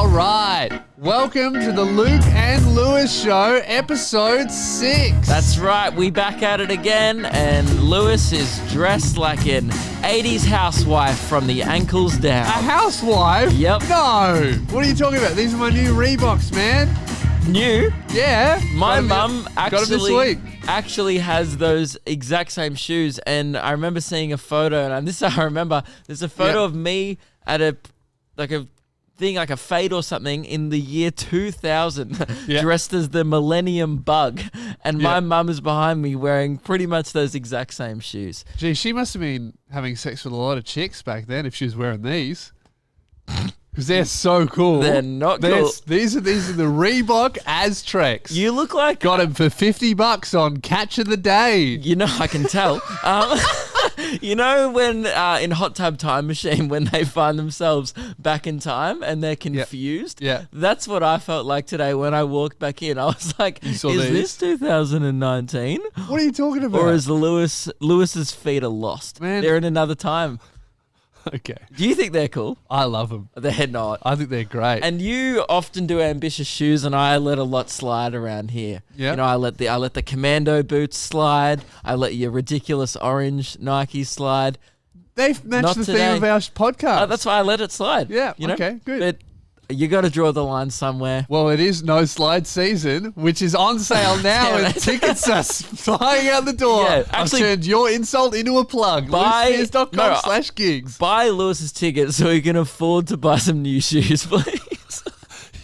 All right. Welcome to the Luke and Lewis Show, episode 6. That's right, we back at it again, and Lewis is dressed like an 80s housewife from the ankles down. A housewife? Yep. No. What are you talking about? These are my new Reeboks, man. New? Yeah. My mum got 'em this week. actually has those exact same shoes, and I remember seeing a photo, and this I remember, there's a photo of me at a thing like a fade or something in the year 2000 dressed as the Millennium Bug, and my mum is behind me wearing pretty much those exact same shoes. Gee, she must have been having sex with a lot of chicks back then if she was wearing these. Because they're so cool. They're not cool. These are the Reebok Aztrex. You look like... Got them for $50 on Catch of the Day. You know, I can tell. You know when in Hot Tub Time Machine, when they find themselves back in time and they're confused? Yeah. That's what I felt like today when I walked back in. I was like, is these? this 2019? What are you talking about? Or is Lewis's feet are lost? Man. They're in another time. Okay. Do you think they're cool? I love them. They're not. I think they're great. And you often do ambitious shoes, and I let a lot slide around here. Yeah. You know, I let the commando boots slide. I let your ridiculous orange Nike slide. They've matched Not the today. theme of our podcast. That's why I let it slide. Yeah, You know? okay, good. But you got to draw the line somewhere. Well, it is no slide season, which is on sale now, Damn and it. tickets are flying out the door. Yeah, I've actually- turned your insult into a plug. Buy- LewsSpears.com/gigs. Buy Lewis's ticket so he can afford to buy some new shoes, please.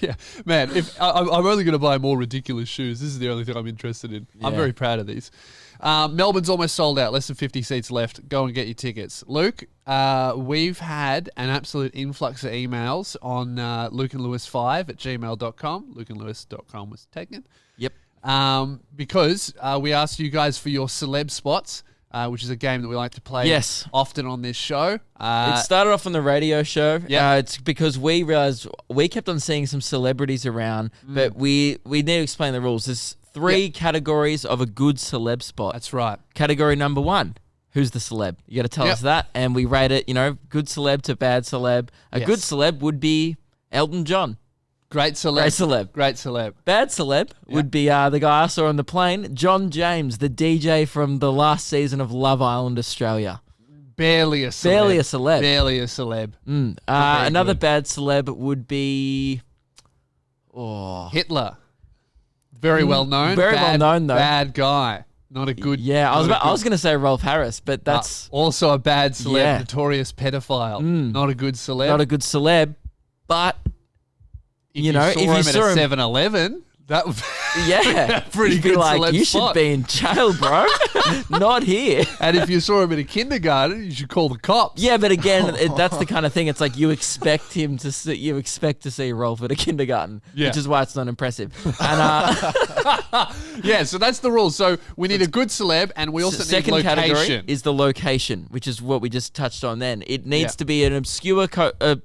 Yeah, man. If I'm only going to buy more ridiculous shoes. This is the only thing I'm interested in. I'm Yeah. very proud of these. Melbourne's almost sold out. Less than 50 seats left. Go and get your tickets. Luke, we've had an absolute influx of emails on lukeandlewis5@gmail.com. Lukeandlewis.com was taken. Yep. Because we asked you guys for your celeb spots, which is a game that we like to play Yes. often on this show. It started off on the radio show. Yeah. It's because we realized we kept on seeing some celebrities around, but we need to explain the rules. There's three categories of a good celeb spot. That's right. Category number 1, who's the celeb? You got to tell us that, and we rate it, good celeb to bad celeb. A Yes. good celeb would be Elton John. Great celeb. Great celeb. Great celeb. Bad celeb would be the guy I saw on the plane, John James, the DJ from the last season of Love Island Australia. Barely a celeb. Barely a celeb. Barely a celeb. Another good. bad celeb would be... Hitler. Very well known. Very well known, though. Bad guy. Not a good. Yeah, I not a was good- going to say Rolf Harris, but that's also a bad celeb. Yeah. Notorious pedophile. Not a good celeb. not a good celeb. But, if you know, saw if you him saw at him... a 7-Eleven, that would Yeah. pretty You'd be good like, celeb you spot. should be in jail, bro. Not here. And if you saw him in a kindergarten, you should call the cops. Yeah, but again, that's the kind of thing. It's like you expect him to see, to see Rolf at a kindergarten, Yeah. which is why it's not impressive. And Yeah, so that's the rule. So we need a good celeb, and we also need second location. category is the location, which is what we just touched on then. It needs Yeah. to be an obscure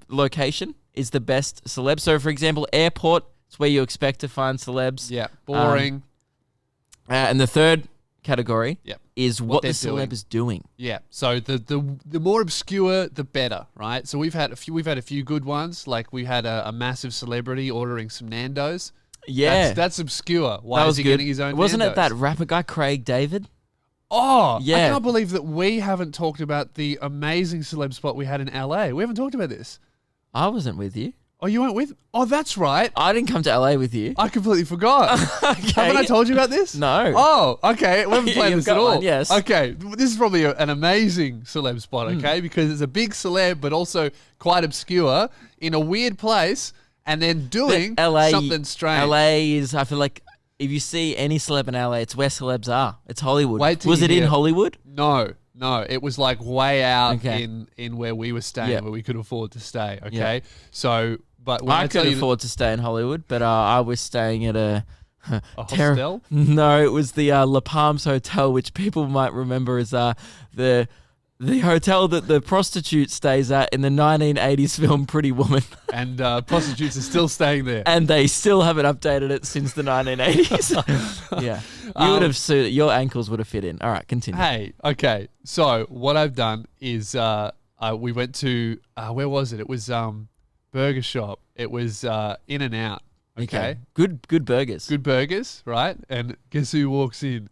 location is the best celeb. So, for example, airport is where you expect to find celebs. Yeah, boring. And the third category Yep. is What what the they're celeb doing. is doing. Yeah, so the more obscure, the better, right? So we've had a few good ones. Like we had a massive celebrity ordering some Nando's. Yeah. That's obscure. Why that was is he good. getting his own? Wasn't Nando's? it that rapper guy, Craig David? Oh, I Yeah. can't believe that we haven't talked about the amazing celeb spot we had in LA. We haven't talked about this. I wasn't with you. Oh, you weren't with? Oh, that's right. I didn't come to LA with you. I completely forgot. Haven't I told you about this? No. Oh, okay. We haven't planned You've this at got all. one, yes. Okay. This is probably an amazing celeb spot, okay? Because it's a big celeb, but also quite obscure in a weird place and then doing LA, something strange. LA is, I feel like, if you see any celeb in LA, it's where celebs are. It's Hollywood. Wait till Was you it in hear- Hollywood? No. It was like way out Okay. in where we were staying, Yep. where we could afford to stay, okay? Yep. So, but when I tell could you afford to stay in Hollywood, but I was staying at a hostel? No, it was the La Palms Hotel, which people might remember as the hotel that the prostitute stays at in the 1980s film Pretty Woman. And prostitutes are still staying there. And they still haven't updated it since the 1980s. Yeah. You would have suited, your ankles would have fit in. All right, continue. Hey, okay. So what I've done is we went to where was it? It was burger shop. It was In and Out. Okay. Good burgers. Good burgers, right? And guess who walks in?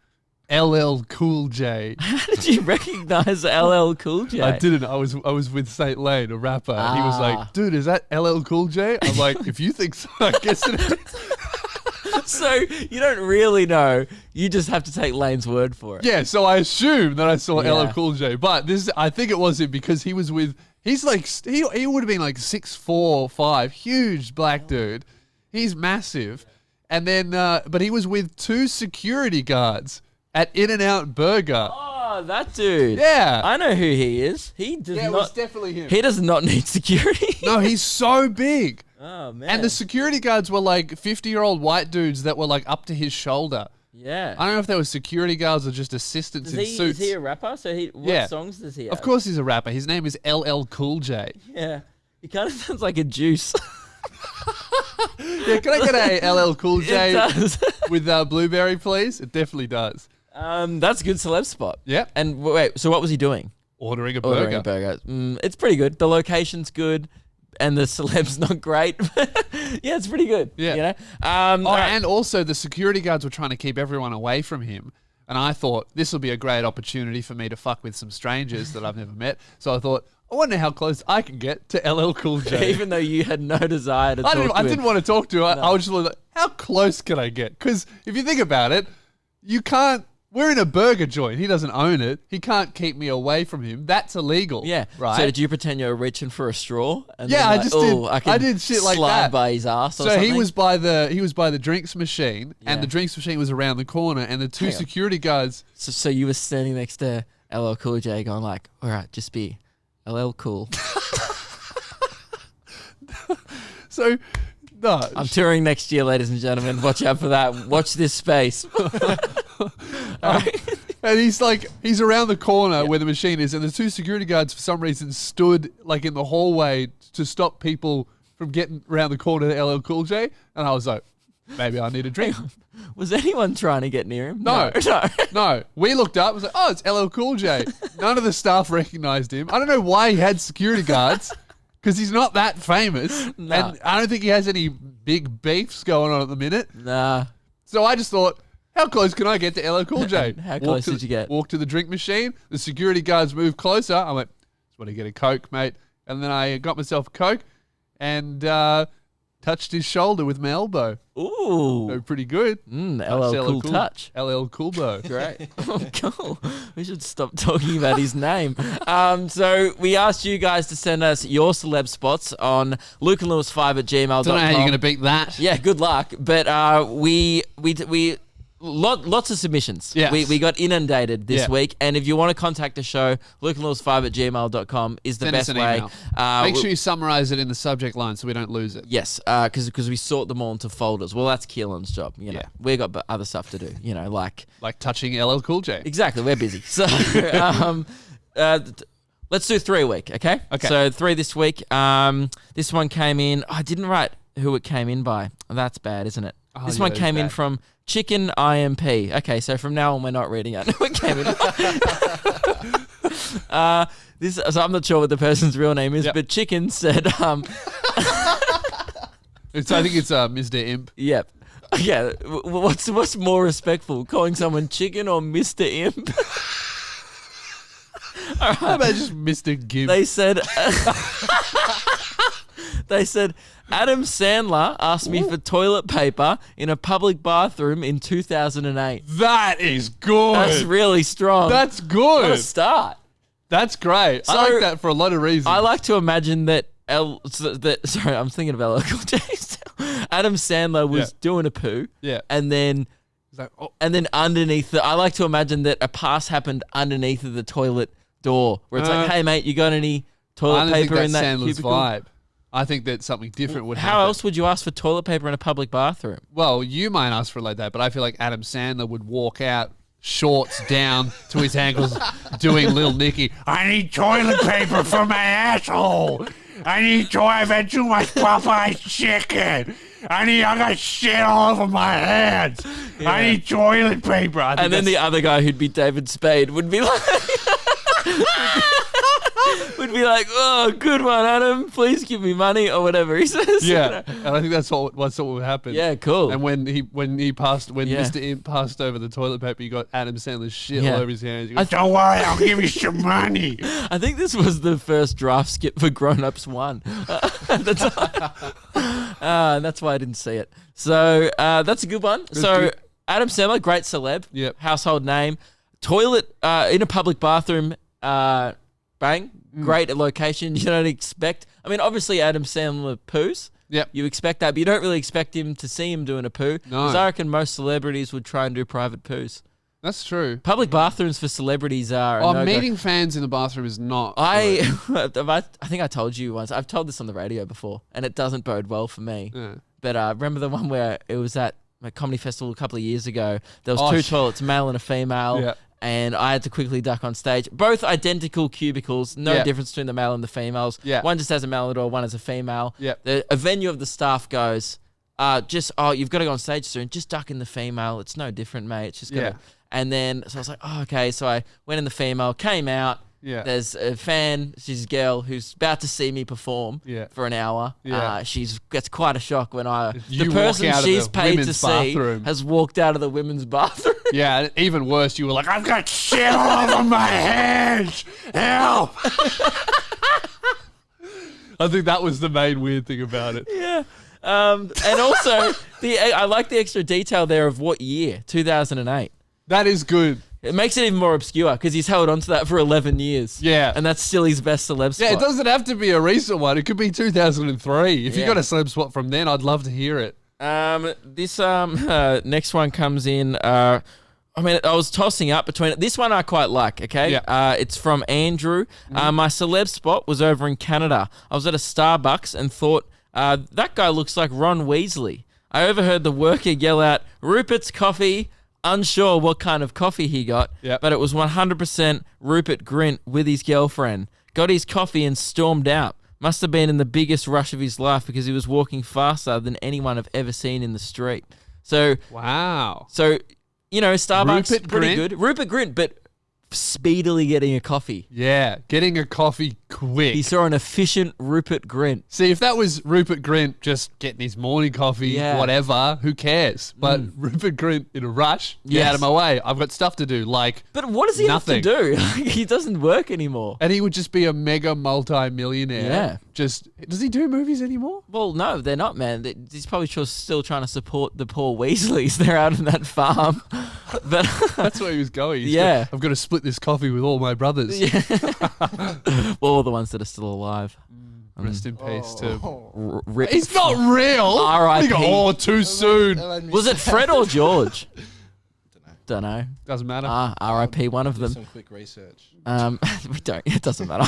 LL Cool J. How did you recognize LL Cool J? I didn't. I was with Saint Lane, a rapper. And he was like, dude, is that LL Cool J? I'm like, if you think so, I guess it is. So you don't really know. You just have to take Lane's word for it. Yeah, so I assumed that I saw Yeah. LL Cool J. But I think it was him because he was with, he's like, he would have been like 6'4", 5", huge black dude. He's massive. And then, but he was with 2 security guards at In-N-Out Burger. Oh, that dude. Yeah. I know who he is. He does Yeah, it was not. definitely him. He does not need security. No, he's so big. Oh man. And the security guards were like 50-year-old white dudes that were like up to his shoulder. yeah. I don't know if they were security guards or just assistants in Is suits. he a rapper? So what Yeah. songs does he have? Of course he's a rapper. His name is LL Cool J. Yeah. He kind of sounds like a juice. Yeah, can I get a LL Cool It J does. with blueberry, please? It definitely does. That's a good celeb spot. Yep. And wait, so what was he doing? Ordering a Ordering burger. a burger. It's pretty good. The location's good, and the celeb's not great. Yeah, it's pretty good. Yeah. You know. Oh, and also the security guards were trying to keep everyone away from him. And I thought this will be a great opportunity for me to fuck with some strangers that I've never met. So I thought, I wonder how close I can get to LL Cool J. Even though you had no desire to talk to I him. didn't want to talk to her. I was just like, how close can I get? Because if you think about it, you can't. We're in a burger joint. He doesn't own it. He can't keep me away from him. That's illegal. Yeah. Right. So did you pretend you were reaching for a straw? And Yeah, then I like, just "Oh, did- I, can I did shit like slide that." by his ass. Or So something? he was by the drinks machine, Yeah. and the drinks machine was around the corner, and the 2 Hang on. security guards. So you were standing next to LL Cool J, going like, "All right, just be LL Cool." So no, I'm touring next year, ladies and gentlemen. Watch out for that. Watch this space. and he's around the corner where the machine is, and the 2 security guards for some reason stood like in the hallway to stop people from getting around the corner to LL Cool J, and I was like, maybe I need a drink. Was anyone trying to get near him? No. No. No, we looked up. I was like, oh, it's LL Cool J. None of the staff recognized him. I don't know why he had security guards because he's not that famous, No. and I don't think he has any big beefs going on at the minute. Nah. So I just thought, how close can I get to LL Cool J? How close to did you get? Walk to the drink machine. The security guards moved closer. I went, just want to get a Coke, mate. And then I got myself a Coke and touched his shoulder with my elbow. Ooh. So pretty good. LL Cool Touch. LL Coolbo. Great. Oh, cool. We should stop talking about his name. So we asked you guys to send us your celeb spots on lukeandlewis5@gmail.com. Don't know how you're going to beat that. Yeah, good luck. But we lots of submissions. Yes. We got inundated this Yeah. week. And if you want to contact the show, lukeandlewis5@gmail.com is the Send us best an way. email. Make sure you summarize it in the subject line so we don't lose it. Yes, because we sort them all into folders. Well, that's Keelan's job. You know, Yeah. we got other stuff to do. You know, like Like touching LL Cool J. exactly, we're busy. So let's do 3 a week, okay? Okay. So 3 this week. This one came in. I didn't write who it came in by. That's bad, isn't it? Oh, This yeah, one that is came in bad. from Chicken IMP. Okay, so from now on, we're not reading out who it came in. So I'm not sure what the person's real name is, Yep. but Chicken said, I think it's Mr. Imp. "Yep, yeah. What's more respectful, calling someone Chicken or Mr. Imp?" How about just Mr. Gimp? They said, Adam Sandler asked me for toilet paper in a public bathroom in 2008. That is good. That's really strong. That's What good. a start. That's great. So, I like that for a lot of reasons. I like to imagine that sorry, I'm thinking of LL Cool J. Adam Sandler was Yeah. doing a poo, Yeah. and then It's like, oh, underneath I like to imagine that a pass happened underneath of the toilet door, where it's like, "Hey mate, you got any I toilet don't think paper in that's that Sandler's cubicle?" vibe. I think that something different would happen. How else would you ask for toilet paper in a public bathroom? Well, you might ask for it like that, but I feel like Adam Sandler would walk out, shorts down to his ankles, doing Lil Nicky. I need toilet paper for my asshole. I need I've had too much Popeye chicken. I got shit all over my hands. I need toilet paper. And then the other guy who'd be David Spade would be like, would be like, "Oh, good one, Adam. Please give me money," or whatever he says. Yeah, and I think that's what would happen. Yeah, cool. And when Yeah. Mr. Imp passed over the toilet paper, you got Adam Sandler's shit Yeah. all over his hands. You go, I don't worry, I'll give you some money. I think this was the first draft skip for Grown Ups 1. That's why I didn't see it. So that's a good one. So good. Adam Sandler, great celeb, Yep. household name. Toilet in a public bathroom, bang, great location. You don't expect. I mean, obviously Adam Sandler poos. Yep. You expect that, but you don't really expect him to see him doing a poo. No. Because I reckon most celebrities would try and do private poos. That's true. Public bathrooms for celebrities are. a no-go. Meeting fans in the bathroom is not. I think I told you once. I've told this on the radio before, and it doesn't bode well for me. Yeah. But remember the one where it was at a comedy festival a couple of years ago? There was Oh, two sh- toilets, male and a female, Yeah. and I had to quickly duck on stage. Both identical cubicles, no Yeah. difference between the male and the females. Yeah. One just has a male at the door, one has a female. Yeah. A venue of the staff goes, you've got to go on stage soon. Just duck in the female. It's no different, mate. It's just Yeah. gonna. And then, so I was like, oh, okay. So I went in the female, came out. Yeah. There's a fan, she's a girl who's about to see me perform Yeah. for an hour. Yeah. She gets quite a shock when You the walk person out of she's the paid to women's see bathroom. has walked out of the women's bathroom. Yeah, and even worse, you were like, I've got shit all over my hands. Help! I think that was the main weird thing about it. Yeah. And also, I like the extra detail there of what year, 2008. That is good. It makes it even more obscure because he's held on to that for 11 years. Yeah. And that's still his best celeb spot. Yeah, it doesn't have to be a recent one. It could be 2003. If you Yeah. got a celeb spot from then, I'd love to hear it. This next one comes in. I was tossing up between it. This one I quite like. Okay, Yeah. it's from Andrew. My celeb spot was over in Canada. I was at a Starbucks and thought that guy looks like Ron Weasley. I overheard the worker yell out, "Rupert's coffee." Unsure what kind of coffee he got, Yep. but it was 100% Rupert Grint with his girlfriend. Got his coffee and stormed out. Must have been in the biggest rush of his life because he was walking faster than anyone I've ever seen in the street. So, Wow. Starbucks, Rupert pretty Grint? good. Rupert Grint, but speedily getting a coffee. Yeah, getting a coffee quick. He saw an efficient Rupert Grint. See, if that was Rupert Grint just getting his morning coffee, Yeah. whatever, who cares? But Rupert Grint in a rush, get Yes. out of my way. I've got stuff to do. Like, But what does he Nothing. have to do? He doesn't work anymore. and he would just be a mega multi-millionaire. Yeah. Does he do movies anymore? Well, no, they're not, man. He's probably still trying to support the poor Weasleys. They're out on that farm. But That's where he was going. Yeah. I've got to split this coffee with all my brothers. well, all the ones that are still alive. Rest in peace to. Rip. He's not real. R.I.P.. Oh, too soon. Was it Fred or George? Don't know. Doesn't matter. R.I.P. one of Do them. some quick research. We don't. It doesn't matter.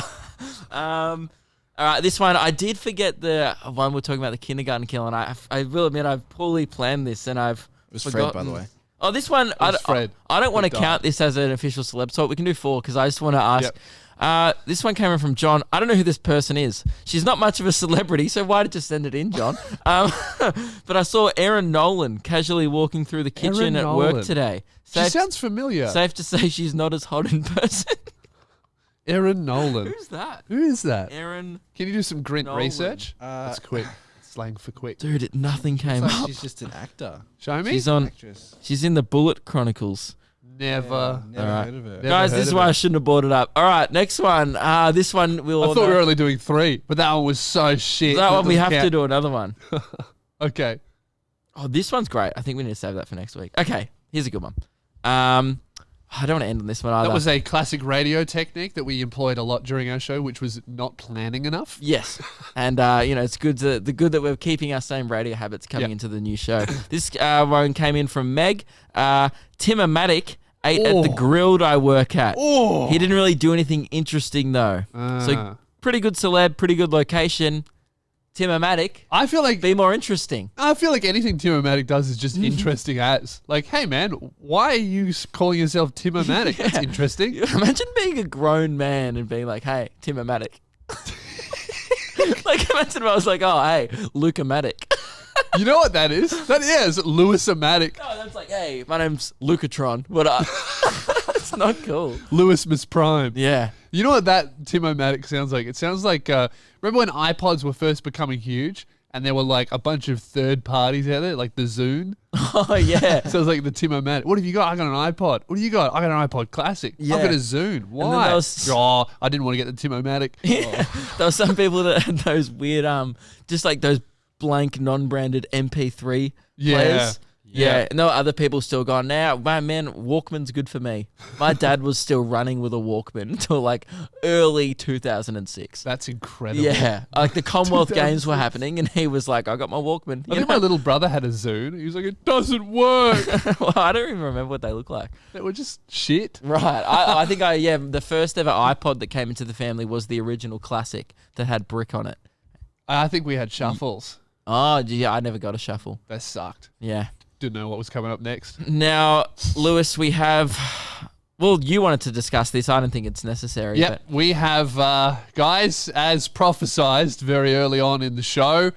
All right, this one I did forget the one we're talking about, the kindergarten kill, and I will admit I've poorly planned this, and I've It was forgotten. Fred, by the way. Oh, this one was Fred. I don't want to Good count dog. this as an official celeb talk. We can do 4 because I just want to ask. Yep. This one came in from John. I don't know who this person is. She's not much of a celebrity, so why did you send it in, John? But I saw Erin Nolan casually walking through the kitchen Erin at Nolan. work today. She sounds familiar. Safe to say she's not as hot in person. Erin Nolan. Who's that? Who is that? Erin. Can you do some Grint Nolan. research? That's quick. Slang for quick. Dude, nothing came It's up. like she's just an actor. Show me. Actress. She's in the Bullet Chronicles. Never. Never Alright. heard of her. Never Guys, heard this is of why it. I shouldn't have brought it up. All right, next one. This one we'll. I thought we were only doing 3, but that one was so shit. that one we doesn't have to count. do another one. Okay. Oh, this one's great. I think we need to save that for next week. Okay, here's a good one. I don't want to end on this one either. That was a classic radio technique that we employed a lot during our show, which was not planning enough. Yes, and it's good that we're keeping our same radio habits coming Yep. into the new show. This one came in from Meg. Tim-O-Matic ate at the Oh. Grilled I work at. Oh. He didn't really do anything interesting though. So pretty good celeb, pretty good location. Tim-O-Matic, I feel like be more interesting. anything Tim-O-Matic does is just interesting as. Like, hey man, why are you calling yourself Tim-O-Matic? That's interesting. Imagine being a grown man and being like, "Hey, Tim-O-Matic." Like imagine if I was like, "Oh, hey, Luca-Matic." You know what that is? That is Lewis-O-Matic. No, that's like, "Hey, my name's Lucatron." What up? not cool. Lewis misprimed. Yeah. You know what that Tim-O-Matic sounds like? It sounds like, remember when iPods were first becoming huge and there were like a bunch of third parties out there, like the Zune? Oh, yeah. So it's like the Tim-O-Matic. What have you got? I got an iPod. What do you got? I got an iPod Classic. Yeah. I've got a Zune. Why? there was- Oh, I didn't want to get the Tim-O-Matic. Yeah. There were some people that had those weird, just like those blank, non-branded MP3 Yeah. players. Yeah. Yeah. And there were other people still going, now, man, Walkman's good for me. My dad was still running with a Walkman until like early 2006. That's incredible. Yeah. Like the Commonwealth Games 2006. were happening and he was like, I got my Walkman. I You think my know? little brother had a Zune. He was like, it doesn't work. Well, I don't even remember what they look like. They were just shit. Right. I think the first ever iPod that came into the family was the original Classic that had brick on it. I think we had shuffles. Oh, yeah, I never got a shuffle. That sucked. Yeah. Didn't know what was coming up next. Now, Lewis, we have... Well, you wanted to discuss this. I don't think it's necessary. Yep, we have, guys, as prophesized very early on in the show,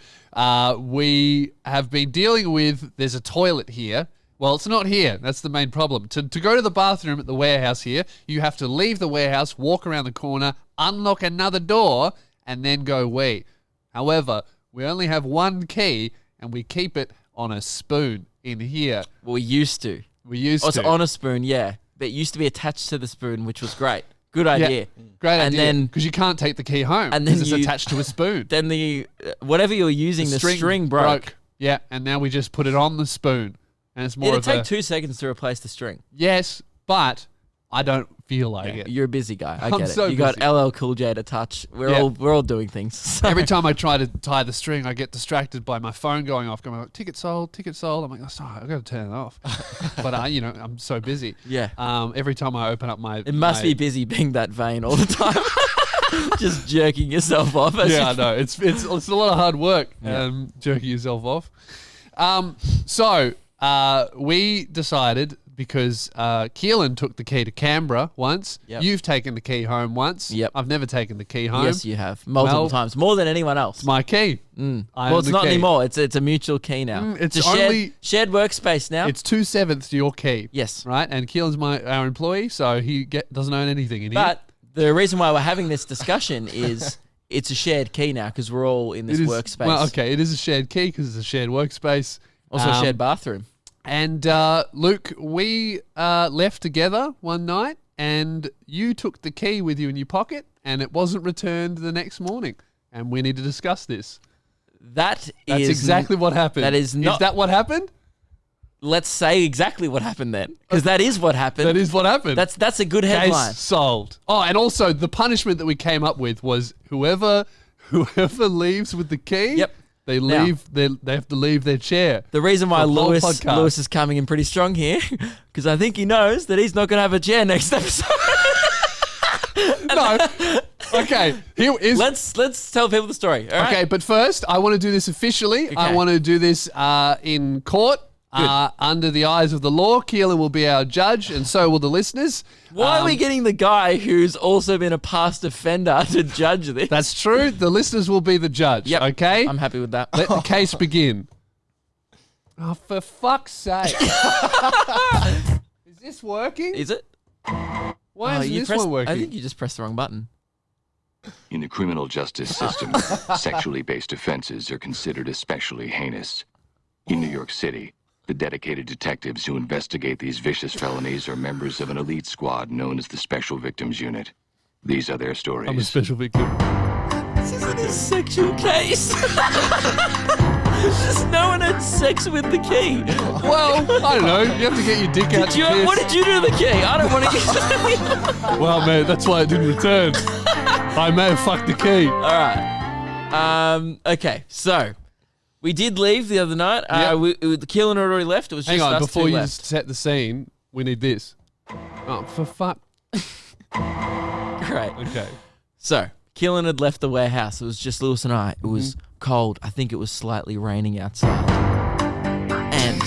we have been dealing with, there's a toilet here. Well, it's not here. That's the main problem. To go to the bathroom at the warehouse here, you have to leave the warehouse, walk around the corner, unlock another door, and then go wee. However, we only have one key, and we keep it on a spoon in here. Well, we used to. We used Oh, it's to. on a spoon, yeah. But it used to be attached to the spoon, which was great. Good Yeah, idea. great And idea. then- Because you can't take the key home. And then because it's you- attached to a spoon. Then the... whatever you were using, the string broke. Yeah, and now we just put it on the spoon. And it's more It'd of take a... 2 seconds to replace the string. Yes, but I don't feel like it. You're a busy guy. I I'm get so it. You got busy. LL Cool J to touch. We're Yeah. all doing things. So- Every time I try to tie the string, I get distracted by my phone going off, going, ticket sold, ticket sold. I'm like, oh, sorry, I've got to turn it off. But, I'm so busy. Yeah. Every time I open up my... It must be busy being that vain all the time. Just jerking yourself off. as Yeah, I if- know. It's a lot of hard work, jerking yourself off. So we decided, because Keelan took the key to Canberra once. Yep. You've taken the key home once. Yep. I've never taken the key home. Yes, you have. Multiple Well, times. More than anyone else. It's my key. I Well, own it's the not key. anymore. It's a mutual key now. It's a only- shared workspace now. It's 2/7 your key. Yes. Right? And Keelan's our employee, so he doesn't own anything in here. But the reason why we're having this discussion is it's a shared key now because we're all in this It is- workspace. Well, okay, it is a shared key because it's a shared workspace. Also a shared bathroom. And Luke, we left together one night, and you took the key with you in your pocket, and it wasn't returned the next morning. And we need to discuss this. That's That's exactly what happened. that is not- Is that what happened? Let's say exactly what happened then, because that is what happened. That is what happened. That's a good headline. Case solved. Oh, and also the punishment that we came up with was whoever leaves with the key. Yep. They Now- leave. They have to leave their chair. The reason why The whole Lewis podcast. is coming in pretty strong here, because I think he knows that he's not going to have a chair next episode. No. Okay. Here is. Let's tell people the story. All right? Okay, but first, I want to do this officially. I Okay. want to do this in court. Under the eyes of the law. Keelan will be our judge, and so will the listeners. Why are we getting the guy who's also been a past offender to judge this? That's true. The listeners will be the judge. Yep. Okay? I'm happy with that. Let the case begin. Oh, for fuck's sake. Is this working? Is it? Why isn't you this pressed, one working? I think you just pressed the wrong button. In the criminal justice system, sexually based offenses are considered especially heinous. In New York City, the dedicated detectives who investigate these vicious felonies are members of an elite squad known as the Special Victims Unit. These are their stories. I'm a special victim. This isn't a sexual case. Just no one had sex with the key. Well, I don't know. You have to get your dick out. What did you do to the key? I don't want to get. Well, mate, that's why it didn't return. I may have fucked the key. All right. Okay. So we did leave the other night. Yep. The Keelan had already left. It was Hang just on, us before two you left. set the scene, we need this. Oh, for fuck. Great. Okay. So Keelan had left the warehouse. It was just Lewis and I. It was cold. I think it was slightly raining outside. And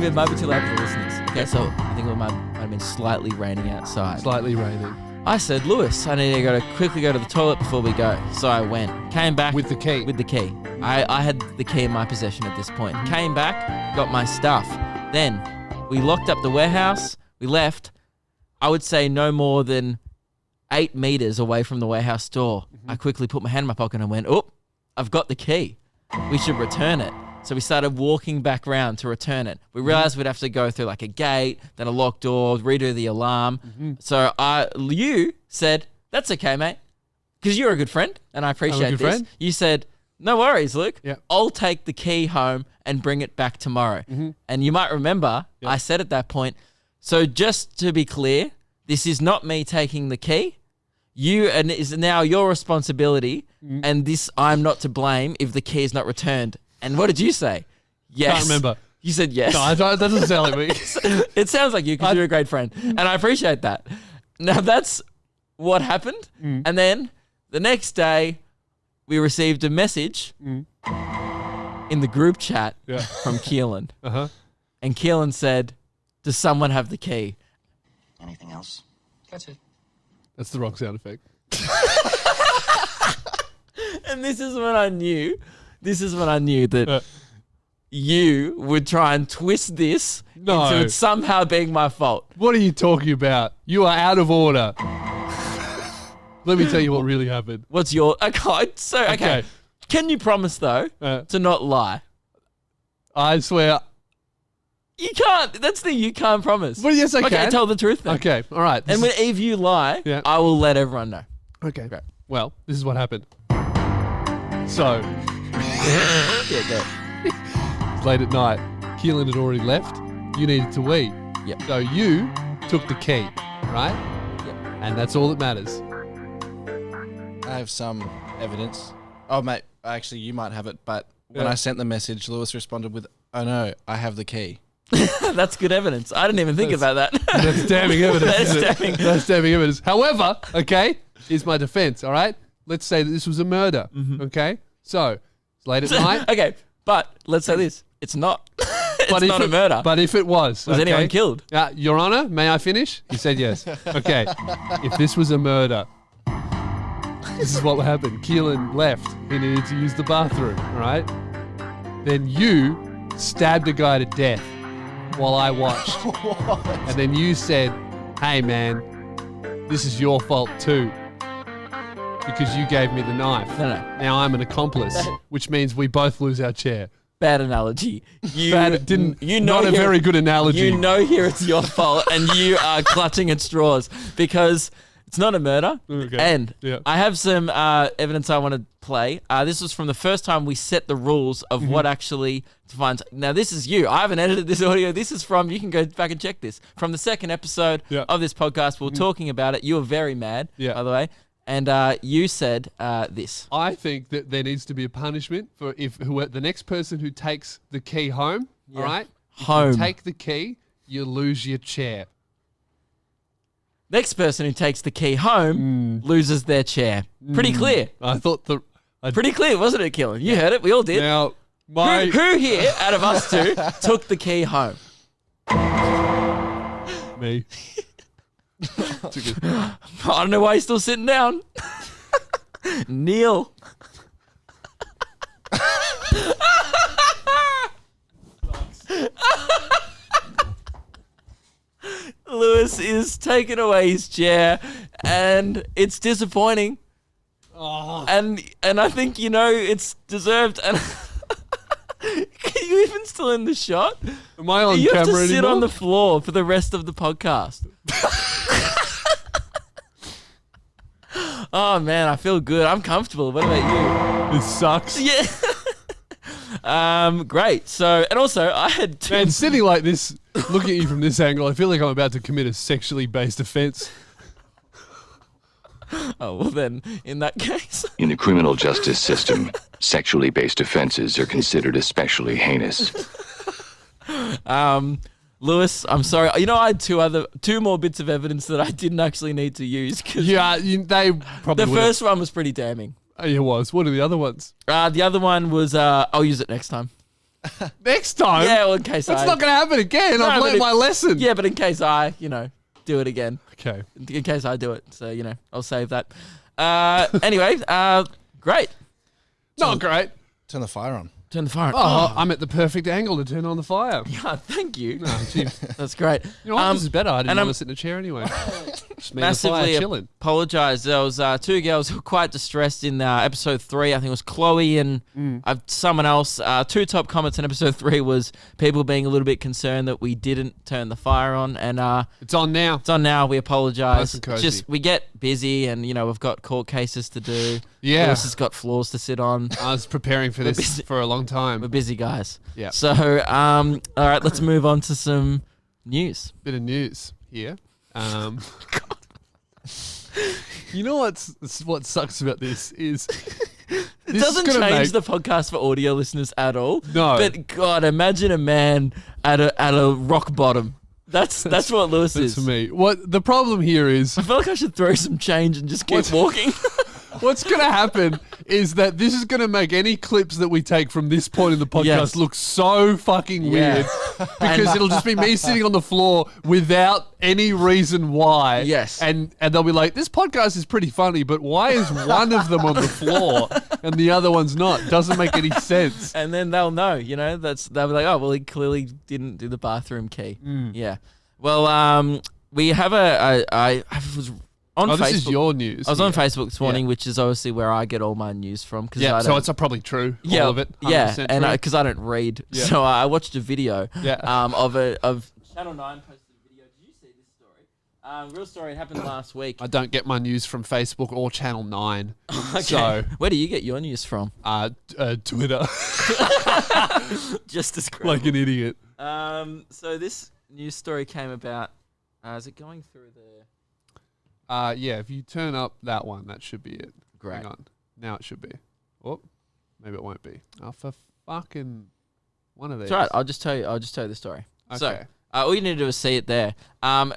it might be too loud for the listeners. Okay, so I think it might have been slightly raining outside. Slightly raining. I said, Lewis, I need to quickly go to the toilet before we go. So I went. Came back. With the key. With the key. I had the key in my possession at this point. Came back, got my stuff. Then we locked up the warehouse. We left. I would say no more than 8 meters away from the warehouse store. I quickly put my hand in my pocket and went, oh, I've got the key. We should return it. So we started walking back around to return it. We realized we'd have to go through like a gate, then a locked door, redo the alarm. So you said, that's okay, mate. Because you're a good friend and I appreciate good this. friend. You said, no worries, Luke. Yeah. I'll take the key home and bring it back tomorrow. And you might remember, I said at that point, so just to be clear, this is not me taking the key. And it is now your responsibility, and this I'm not to blame if the key is not returned. And what did you say? Yes. Can't remember. You said yes. No, that doesn't sound like me. It sounds like you because you're a great friend, and I appreciate that. Now that's what happened, and then the next day we received a message in the group chat from Keelan, and Keelan said, "Does someone have the key?" Anything else? That's it. That's the wrong sound effect. And this is when I knew that you would try and twist this No. into it somehow being my fault. What are you talking about? You are out of order. Let me tell you what really happened. What's your okay? So okay. Can you promise though to not lie? I swear. You can't. That's the you can't promise. Well, yes, I Okay, can. tell the truth then. Okay, all right. And if you lie, Yeah. I will let everyone know. Okay. Well, this is what happened. So, Yeah, go. it's late at night. Keelan had already left. You needed to wee. Yep. So you took the key, right? Yep. And that's all that matters. I have some evidence. Oh, mate, actually, you might have it, but when Yeah. I sent the message, Lewis responded with, "Oh no, I have the key." That's good evidence. I didn't even think about that. That's damning evidence. That's isn't it? damning. That's damning evidence. However, okay, here's my defense, all right? Let's say that this was a murder, okay? So, it's late at night. Okay, but let's say this: it's not. It's But if not a it- murder. But if it was anyone killed? Your Honor, may I finish? He said yes. Okay. If this was a murder, this is what happened. Keelan left. He needed to use the bathroom, all right? Then you stabbed a guy to death while I watched. And then you said, hey, man, this is your fault too. Because you gave me the knife. No. Now I'm an accomplice, which means we both lose our chair. Bad analogy. You Not a very good analogy. You know here it's your fault, and you are clutching at straws because it's not a murder. Okay. And Yeah. I have some evidence I want to play. This was from the first time we set the rules of what actually to find. Now this is you. I haven't edited this audio. This is from. You can go back and check this from the second episode Yeah. of this podcast. We were talking about it. You were very mad, Yeah. by the way, and you said this. I think that there needs to be a punishment for the next person who takes the key home, all right? If Home. you take the key, you lose your chair. Next person who takes the key home loses their chair. Pretty clear. I thought Pretty clear, wasn't it, Keelan? You heard it. We all did. now my Who here out of us two took the key home? me. I don't know why he's still sitting down. Neil. Lewis is taking away his chair, and it's disappointing. And I think it's deserved. And are you even still in the shot? Am I on You have to camera sit anymore? on the floor for the rest of the podcast. Oh man, I feel good. I'm comfortable. What about This sucks. you? Yeah. Great. So, and also, I had two. Man, sitting like this, looking at you from this angle, I feel like I'm about to commit a sexually based offense. Oh well, then in that case, In the criminal justice system, sexually based offenses are considered especially heinous. Lewis, I'm sorry. I had two more bits of evidence that I didn't actually need to use because Yeah, they probably the would've- first one was pretty damning. It was. What are the other ones? The other one was I'll use it next time. Next time? Yeah, well, in case That's not going to happen again. No, I've but learned my lesson. Yeah, but in case I, do it again. Okay. In case I do it. So, I'll save that. Anyway, great. Not great. Turn the fire on. Turn the fire on. Oh, I'm at the perfect angle to turn on the fire. Yeah, thank you. Oh, gee. That's great. You know what? This is better. I didn't and want I'm- to sit in a chair anyway. Just me and the Massively fire chilling. apologise. There was two girls who were quite distressed in episode 3. I think it was Chloe and someone else. Two top comments in episode 3 was people being a little bit concerned that we didn't turn the fire on, and It's on now. it's on now. We apologise. Nice and It's cozy. just we get busy, and we've got court cases to do. Yeah. Lewis has got floors to sit on. I was preparing for this busy. for a long time. We're busy guys. Yeah. So all right, let's move on to some news. Bit of news here. You know what sucks about this is It doesn't change the podcast for audio listeners at all. No. But God, imagine a man at a rock bottom. That's what Lewis That's is. me. What the problem here is, I feel like I should throw some change and just keep walking. what's going to happen is that this is going to make any clips that we take from this point in the podcast Yes. look so fucking weird because it'll just be me sitting on the floor without any reason why. Yes. And they'll be like, this podcast is pretty funny, but why is one of them on the floor and the other one's not? Doesn't make any sense. And then they'll know, they'll be like, oh, well, he clearly didn't do the bathroom key. Yeah. Well, we have I was on Oh, Facebook. this is your news. I was on here. Facebook this morning, which is obviously where I get all my news from. Cause Yeah, I so don't- it's probably true. yeah, All of it. yeah, 100% and true. because I don't read, Yeah. so I watched a video. Yeah. Of Channel 9 posted a video. Did you see this story? Real story. It happened last week. I don't get my news from Facebook or Channel 9. Okay. So, Where do you get your news from? Twitter, Just as like an idiot. So this news story came about. Is it going through the? Yeah, if you turn up that one, that should be it. Great. Hang on. Now it should be. Oh, maybe it won't be. Oh, for fucking one of these. It's all right. I'll just tell you the story. So, Okay. all you need to do is see it there.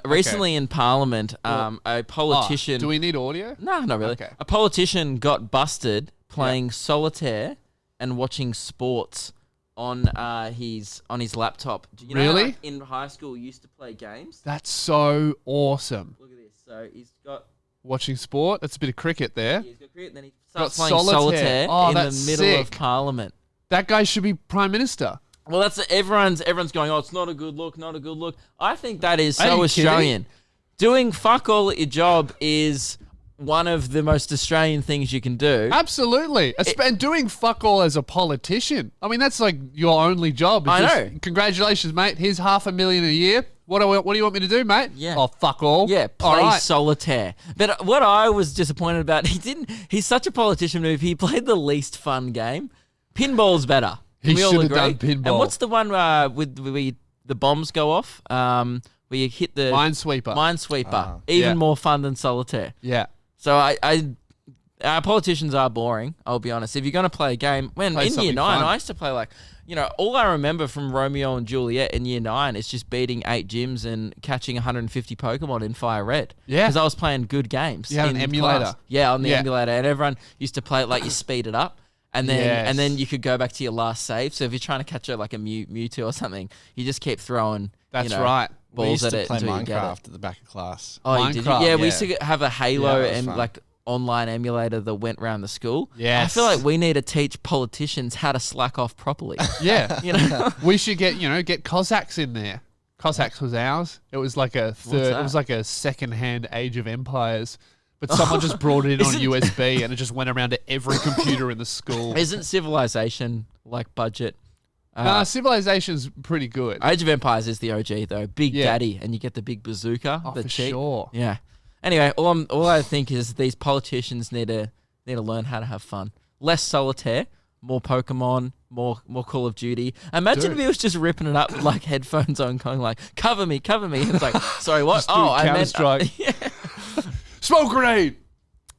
Recently in Parliament, a politician. Do we need audio? No, not really. Okay. A politician got busted playing solitaire and watching sports on his laptop. Do you know Really? how in high school we used to play games? That's so awesome. Look at this. So he's got Watching sport. That's a bit of cricket there. he's got cricket, and then he starts Got playing solitaire. solitaire Oh, in the that's middle of sick. Parliament. That guy should be prime minister. Well, that's everyone's going. Oh, it's not a good look. Not a good look. I think that is Are so you kidding? Australian. Doing fuck all at your job is one of the most Australian things you can do. Absolutely. And doing fuck all as a politician. I mean, that's like your only job. It's I just, know. Congratulations, mate. Here's $500,000 a year. What do you want me to do, mate? Yeah. Oh, fuck all. Yeah, All play right. solitaire. But what I was disappointed about, he's such a politician move. He played the least fun game. Pinball's better. He We all should have agree. done pinball. And what's the one with the bombs go off? Where you hit the Minesweeper. Minesweeper. Even Yeah. more fun than solitaire. Yeah. So our politicians are boring, I'll be honest. If you're going to play a game, Play in year something 9, fun. I used to play all I remember from Romeo and Juliet in year 9 is just beating 8 gyms and catching 150 Pokemon in Fire Red. Yeah. Because I was playing good games. You had an in emulator? class. Yeah, on the Yeah. emulator. And everyone used to play it like you speed it up. And then Yes. and then you could go back to your last save. So if you're trying to catch like a Mewtwo or something, you just keep throwing That's right. We balls used at to it play until you get it. Minecraft at the back of class. Oh, you did? Minecraft, Yeah, we yeah. used to have a Halo Yeah, that was and fun. like online emulator that went around the school. I Yes. feel like we need to teach politicians how to slack off properly. Yeah. You know, We should get Cossacks in there. Cossacks was ours. It was like a third. that? It was like a second-hand Age of Empires. But someone just brought it in on Isn't- USB and it just went around to every computer in the school. isn't Civilization like budget? Civilization's pretty good. Age of Empires is the OG though, Big Yeah. Daddy, and you get the big bazooka. Oh, the for cheap. sure. Yeah. Anyway, all I think is these politicians need to learn how to have fun. Less solitaire, more Pokemon, more Call of Duty. Imagine Dude. if he was just ripping it up with like headphones on, going like, "Cover me, cover me." And it's like, sorry, what? Just do I meant Counter-Strike. yeah. Smoke grenade.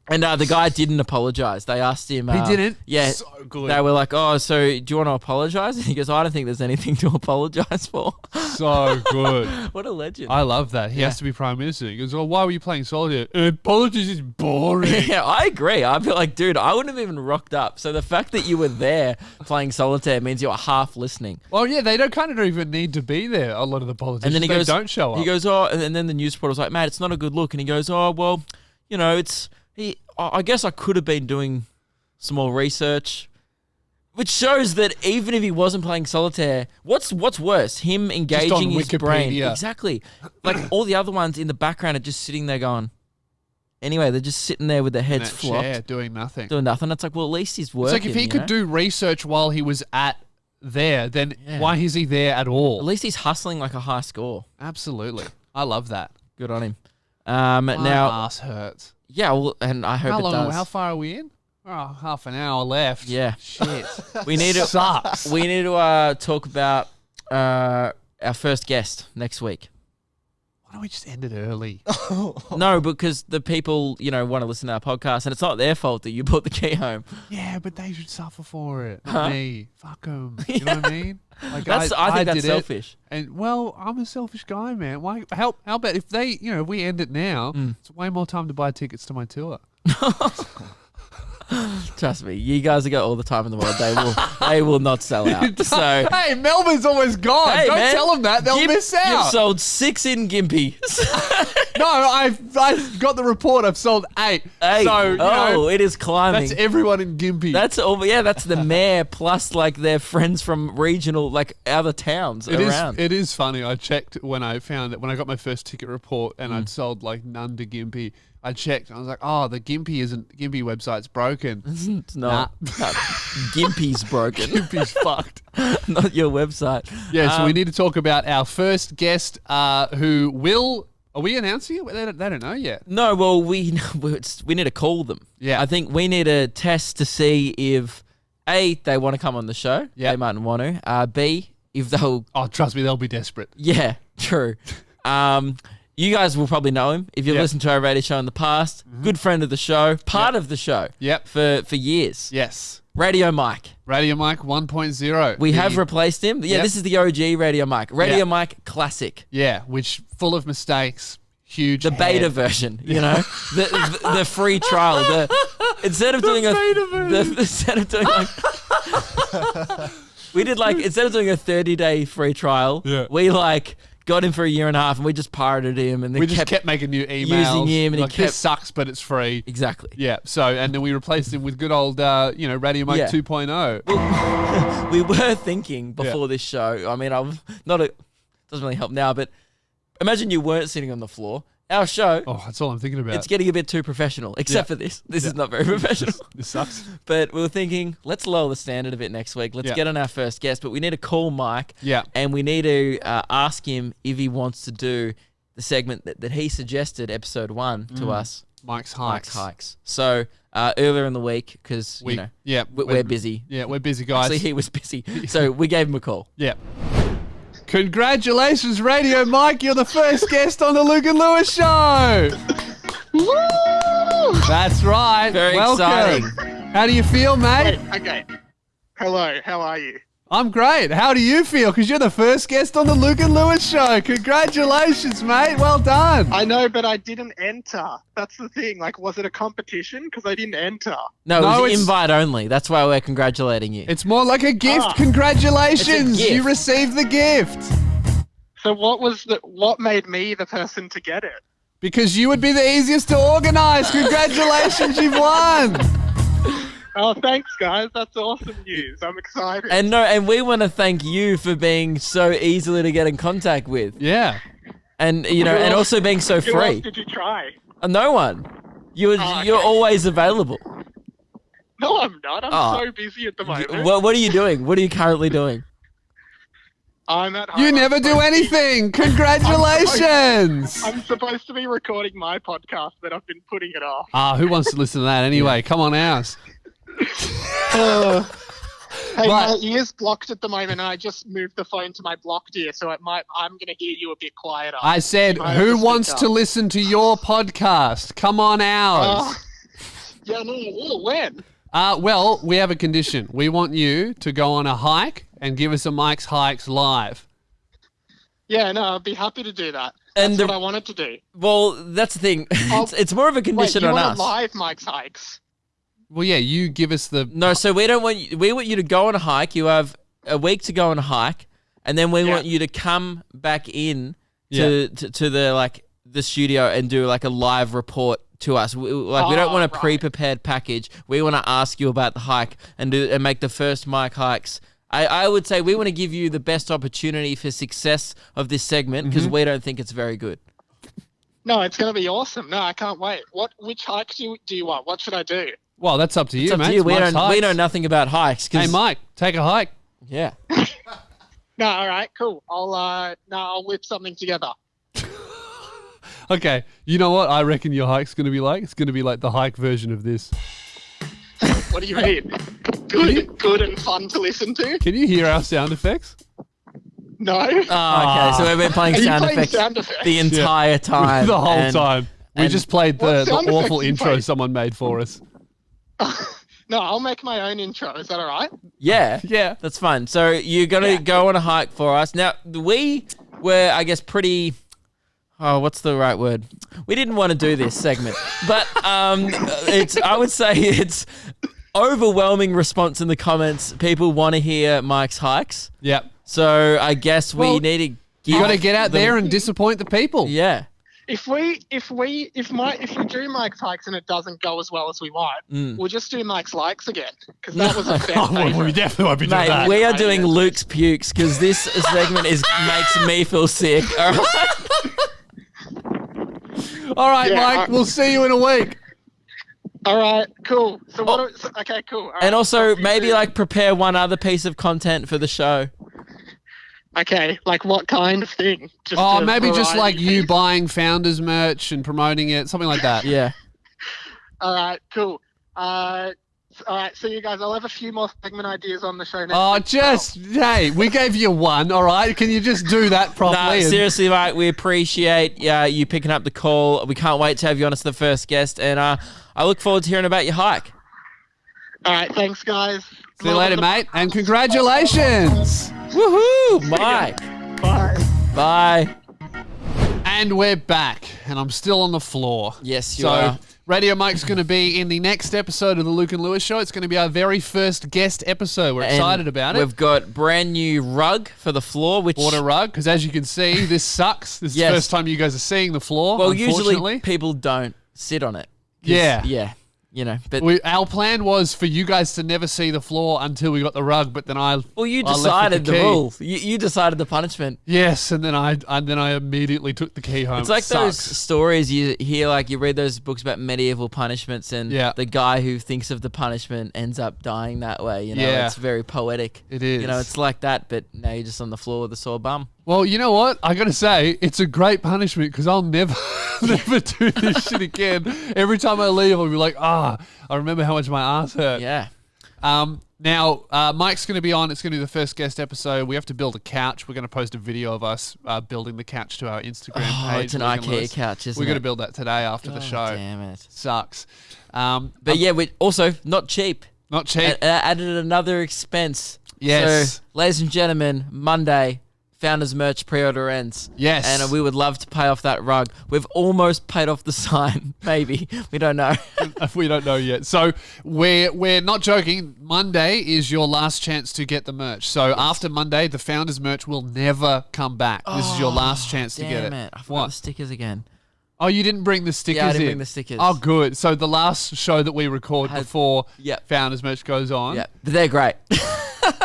And the guy didn't apologize. They asked him. He didn't. Yeah. So good. They were like, "Oh, so do you want to apologize?" And he goes, "I don't think there's anything to apologize for." So good. What a legend. I love that. He has to be prime minister. He goes, "Oh, why were you playing solitaire?" Politics is boring. Yeah, I agree. I'd be like, dude, I wouldn't have even rocked up. So the fact that you were there playing solitaire means you were half listening. Well, yeah, they don't even need to be there. A lot of the politicians. And then he they goes, don't show up. He goes, "Oh," and then the news reporter's like, "Mate, it's not a good look." And he goes, "Oh, well, I guess I could have been doing some more research." Which shows that even if he wasn't playing solitaire, what's worse? Him engaging his brain. Wikipedia. Exactly. Like all the other ones in the background are just sitting there going. Anyway, they're just sitting there with their In heads that flopped, chair, doing nothing. doing nothing. It's like, well, at least he's working. It's like if he could do research while he was there, then Yeah. why is he there at all? At least he's hustling like a high score. Absolutely. I love that. Good on him. My Now, ass hurts. yeah, well, and I hope How it long? does. How far are we in? Oh, half an hour left. Yeah. Shit. We need to Sucks. we need to talk about our first guest next week. Why don't we just end it early? No, because the people, want to listen to our podcast, and it's not their fault that you brought the key home. Yeah, but they should suffer for it. Huh? Not me. Fuck them. You know what I mean? Like I think that's did it, selfish. and well, I'm a selfish guy, man. Why? How about if they, if we end it now, it's way more time to buy tickets to my tour. Trust me, you guys have got all the time in the world. They will not sell out. So Hey, Melbourne's almost gone. hey, Don't man, tell them that. They'll miss You've out. sold 6 in Gympie. No, I've got the report. I've sold 8. 8. So, it is climbing. that's everyone in Gympie. That's all. Yeah, that's the mayor plus like their friends from regional, like other towns around. It is funny. I checked when I found that when I got my first ticket report and I'd sold like none to Gympie. I checked. I was like, oh, the Gympie website's broken. It's not. Gympie's broken. Gympie's fucked. Not your website. Yeah, so we need to talk about our first guest who will... Are we announcing it? They don't know yet. No, well, we need to call them. Yeah. I think we need a test to see if A, they want to come on the show. Yeah. They mightn't want to. B, if they'll... Oh, trust me, they'll be desperate. Yeah, true. You guys will probably know him if you've Yep. listened to our radio show in the past. Good friend of the show, part of the show. Yep. For years. Yes. Radio Mike. Radio Mike 1.0. We have replaced him. Yeah, Yep. this is the OG Radio Mike. Radio Yep. Mike Classic. Yeah, which full of mistakes. Huge The beta head. version, the free trial. Instead of doing instead of doing like we did like instead of doing a 30-day free trial, we like got him for a year and a half and we just pirated him and then We just kept making new emails. using him and like, he kept this sucks, but it's free. exactly. Yeah. So, and then we replaced him with good old, Radio Mike Yeah. 2.0. We were thinking before this show. I mean, I'm not a doesn't really help now, but imagine you weren't sitting on the floor. Our show, Oh, that's all I'm thinking about. it's getting a bit too professional, except for this. This is not very professional. This sucks. But we were thinking, let's lower the standard a bit next week. Let's Yeah. get on our first guest, but we need to call Mike. Yeah. And we need to ask him if he wants to do the segment that he suggested, episode 1, to us, Mike's Mike's Hikes. Hikes. So earlier in the week, because, Yeah. we're busy. Yeah, we're busy, guys. Actually, he was busy. So we gave him a call. Yeah. Congratulations, Radio Mike. You're the first guest on the Luke and Lewis show. Woo! That's right. Very Welcome. exciting. How do you feel, mate? Wait, okay. Hello, how are you? I'm great. How do you feel? Because you're the first guest on the Luke and Lewis show. Congratulations, mate. Well done. I know, but I didn't enter. That's the thing. Like, was it a competition? Because I didn't enter. No, No, it was it's- invite only. That's why we're congratulating you. It's more like a gift. Ah. Congratulations. It's a gift. You received the gift. So what made me the person to get it? Because you would be the easiest to organise. Congratulations, you've won. Oh, thanks, guys. That's awesome news. I'm excited. And we want to thank you for being so easily to get in contact with. Yeah. And, and also being so Who else free. did you try? No one. You're okay. always available. No, I'm not. I'm Oh. so busy at the moment. What are you doing? What are you currently doing? I'm at home. You I'm never do supposed to be- anything. Congratulations. I'm supposed to be recording my podcast, but I've been putting it off. Who wants to listen to that anyway? Come on, ours. Hey, But- my ear's blocked at the moment, and I just moved the phone to my blocked ear, so I'm going to hear you a bit quieter. I said, I have to who speak wants up. to listen to your podcast? Come on, ours. Yeah, no, when? Well, we have a condition. We want you to go on a hike and give us a Mike's Hikes live. Yeah, no, I'd be happy to do that. And That's the- what I wanted to do. Well, that's the thing. It's more of a Wait, condition you on want us. live Mike's Hikes? Well, yeah, you give us the... No, so we don't want you. We want you to go on a hike. You have a week to go on a hike, and then we Yeah. want you to come back in to the studio and do like a live report to us. We don't want a right. pre-prepared package. We want to ask you about the hike and make the first Mike hikes. I would say we want to give you the best opportunity for success of this segment because we don't think it's very good. No, it's going to be awesome. No, I can't wait. Which hike do you want? What should I do? Well, that's up to you, It's up mate. to you. It's Mike's We hikes. know nothing about hikes. Hey, Mike, take a hike. Yeah. No, all right, cool. I'll whip something together. Okay, you know what I reckon your hike's going to be like? It's going to be like the hike version of this. What do you mean? Good and fun to listen to? Can you hear our sound effects? No. Oh, okay. So we've been playing Are you sound playing effects sound effects? the entire time. The whole and- time. We and- just played What the sound awful effects you intro played? someone made for us. No, I'll make my own intro. Is that all right? Yeah. Yeah. That's fun. So you're going to go on a hike for us. Now, we were, I guess, pretty... Oh, what's the right word? We didn't want to do this segment, but I would say it's overwhelming response in the comments. People want to hear Mike's hikes. Yep. So I guess we Well, need to give You got to get out them- there and disappoint the people. Yeah. If we do Mike's hikes and it doesn't go as well as we want, we'll just do Mike's likes again because that was a fan Oh, well, we favorite. definitely won't be doing Mate, that. we are doing Luke's pukes because this segment makes me feel sick. All right? All right, Yeah, Mike, we'll see you in a week. All right, cool. So okay, cool. All right, And also talk to you maybe soon. like prepare one other piece of content for the show. Okay, like what kind of thing? Just Oh, a maybe just like variety you piece? buying Founders merch and promoting it, something like that. Yeah. All right, cool. All right, so you guys, I'll have a few more segment ideas on the show next Oh, week. hey, we gave you one, all right? Can you just do that No, properly? And- seriously, Mike, we appreciate you picking up the call. We can't wait to have you on as the first guest, and I look forward to hearing about your hike. All right, thanks, guys. See you later, mate, and congratulations. Woohoo, Mike. Bye. Bye. And we're back, and I'm still on the floor. Yes, you So, are. Radio Mike's going to be in the next episode of the Luke and Lewis Show. It's going to be our very first guest episode. We're excited about it. We've got brand new rug for the floor, which Bought a rug, because as you can see, this sucks. This is Yes. the first time you guys are seeing the floor, well, unfortunately. usually people don't sit on it. 'Cause- Yeah. Yeah. You know, but Our plan was for you guys to never see the floor until we got the rug, but then I well, you I left with decided the key. rule. You decided the punishment. Yes, and then I immediately took the key home. It's like It those sucks. stories you hear, like you read those books about medieval punishments, and Yeah. the guy who thinks of the punishment ends up dying that way. You know, Yeah. it's very poetic. It is. You know, it's like that, but now you're just on the floor with a sore bum. Well, you know what? I got to say, it's a great punishment because I'll never, never do this shit again. Every time I leave, I'll be like, I remember how much my ass hurt. Yeah. Now, Mike's going to be on. It's going to be the first guest episode. We have to build a couch. We're going to post a video of us building the couch to our Instagram Oh, page. it's an Luke and IKEA Lewis. couch, isn't We're going it? to build that today after the show. Damn it. Sucks. But yeah, we also not cheap. Not cheap. Added another expense. Yes. So, ladies and gentlemen, Monday, Founders merch pre-order ends. Yes. And we would love to pay off that rug. We've almost paid off the sign. Maybe. We don't know. We don't know yet. So we're not joking. Monday is your last chance to get the merch. So after Monday, the Founders merch will never come back. This is your last chance to get Damn it. it. I forgot What? the stickers again. Oh, you didn't bring the stickers Yeah, I didn't in? bring the stickers. Oh, good. So the last show that we record Had- before Yep. Founders merch goes on. Yeah, but they're great.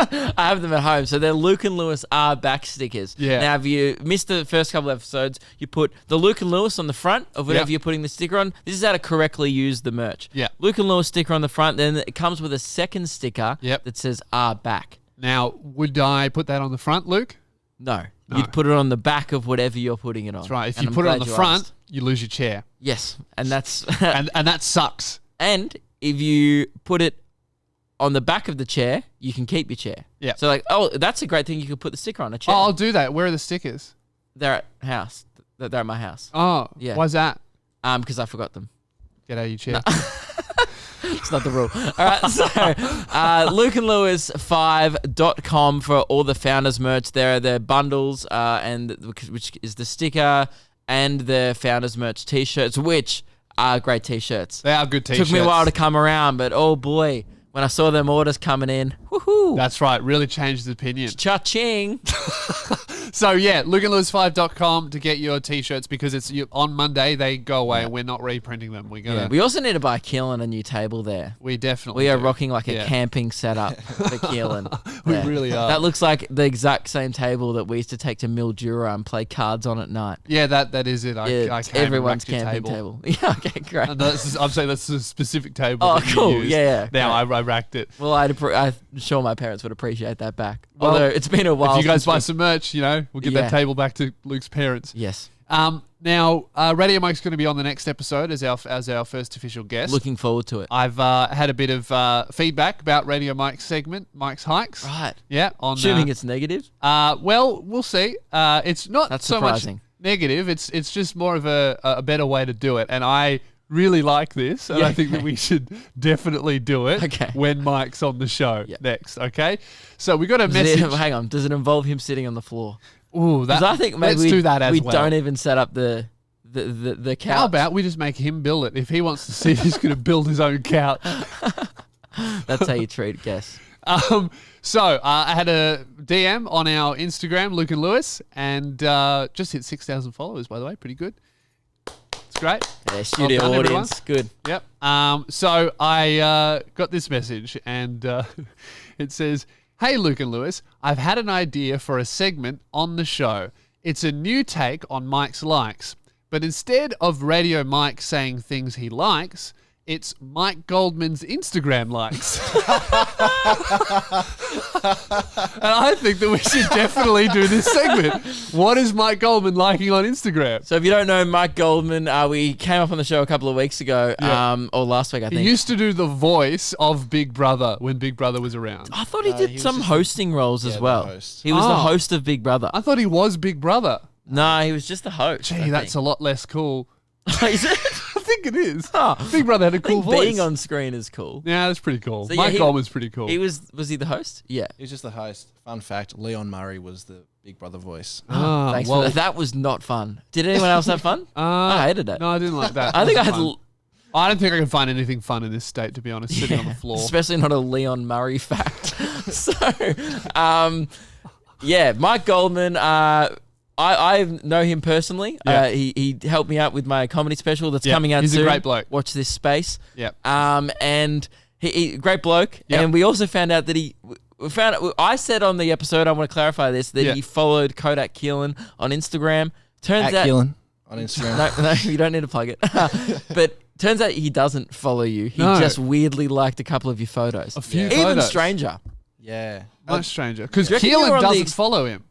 I have them at home. So they're Luke and Lewis are back stickers. Yeah. Now, if you missed the first couple episodes, you put the Luke and Lewis on the front of whatever Yep. you're putting the sticker on. This is how to correctly use the merch. Yeah. Luke and Lewis sticker on the front. Then it comes with a second sticker Yep. that says are back. Now, would I put that on the front, Luke? No. No. You'd put it on the back of whatever you're putting it on. That's right. If And you I'm put it on glad the you front, asked. you lose your chair. Yes. And that's... And that sucks. And if you put it on the back of the chair, you can keep your chair. Yeah. So like, that's a great thing. You could put the sticker on a Oh, chair. I'll do that. Where are the stickers? They're at house. They're at my house. Oh, Yeah. Why's that? Because I forgot them. Get out of your chair. It's not the rule. All right. So, lukeandlewis5.com for all the Founders merch. There are the bundles, and which is the sticker and the Founders merch t-shirts, which are great t-shirts. They are good t-shirts. Took me a while to come around, but oh boy, when I saw them orders coming in, woohoo! That's right. Really changed his opinion. Cha-ching. So yeah, LukeandLewis5.com to get your t-shirts because it's on Monday they go away and we're not reprinting them. We're gonna. Yeah. We also need to buy Keelan a new table there. We definitely. We are do. rocking like a Yeah. camping setup for Keelan. We really are. That looks like the exact same table that we used to take to Mildura and play cards on at night. Yeah, that is it. I It's came and everyone's racked your camping table. Yeah, okay, great. And I'm saying that's a specific table. Oh, that you cool. used. Yeah. Now I racked it. Well, I'm sure my parents would appreciate that back. Well, Although it's been a while. If you guys since buy we- some merch, we'll give Yeah. that table back to Luke's parents. Yes. Now, Radio Mike's going to be on the next episode as our first official guest. Looking forward to it. I've had a bit of feedback about Radio Mike's segment, Mike's Hikes. Right. Yeah. On Assuming it's negative. well, we'll see. It's not That's so surprising. much negative. It's just more of a better way to do it, and I really like this, and I think that we should definitely do it Okay. when Mike's on the show Yep. next. Okay. So we got a message. Hang on. Does it involve him sitting on the floor? Ooh, Because I think maybe let's do that as we well. don't even set up the couch. How about we just make him build it? If he wants to sit, he's going to build his own couch. That's how you treat guests. So I had a DM on our Instagram, Luke and Lewis, and just hit 6,000 followers, by the way. Pretty good. It's great. Yeah, studio done, everyone. audience. Good. Yep. So I got this message, and it says, "Hey, Luke and Lewis, I've had an idea for a segment on the show. It's a new take on Mike's likes, but instead of Radio Mike saying things he likes, it's Mike Goldman's Instagram likes." And I think that we should definitely do this segment. What is Mike Goldman liking on Instagram? So if you don't know Mike Goldman, we came up on the show a couple of weeks ago, Yeah. or last week, I He think. used to do the voice of Big Brother when Big Brother was around. I thought he No, did he was some just hosting roles as the well. host. He was the Oh. host of Big Brother. I thought he was Big Brother. No, he was just the host. Gee, that's a lot less cool. Is it? I think it is. Oh, Big Brother had a I cool think voice. being on screen is cool. Yeah, that's pretty cool. So, yeah, Mike he- Goldman's pretty cool. Was he the host? Yeah. He's just the host. Fun fact: Leon Murray was the Big Brother voice. Ah, Thanks well, for that. That was not fun. Did anyone else have fun? I hated it. No, I didn't like that. I think I had, Fun. I don't think I can find anything fun in this state, to be honest, sitting on the floor. especially not a Leon Murray fact. So, yeah, Mike Goldman. I know him personally. Yeah. He helped me out with my comedy special that's Yeah, coming out he's a soon. great bloke. Watch this space. Yep. And he great bloke. Yep. And we also found out that I said on the episode, I want to clarify this, that Yeah. he followed Kodak Keelan on Instagram. Turns At out Keelan on Instagram. no, you don't need to plug it. But turns out he doesn't follow you. He No. just weirdly liked a couple of your photos. A few Even photos. stranger. Yeah. Much stranger. Because Do you reckon you were Keelan on the doesn't ex- follow him.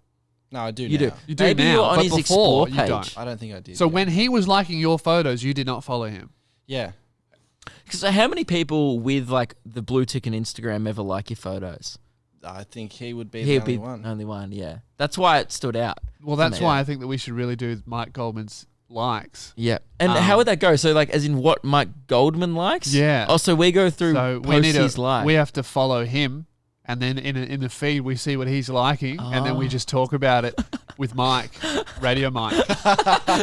No, I do. You now. do. You do Maybe now, you're on but his before Explore you page. don't. I don't think I did. So yeah. when he was liking your photos, you did not follow him. Yeah. So how many people with like the blue tick and Instagram ever like your photos? I think he would be He'd the only be one. only one, yeah. That's why it stood out. Well, that's me. why I think that we should really do Mike Goldman's likes. Yeah. And how would that go? So like as in what Mike Goldman likes? Yeah. Oh, so we go through So we post need his to. like. We have to follow him, and then in the feed we see what he's liking, and then we Oh. just talk about it with Mike, Radio Mike.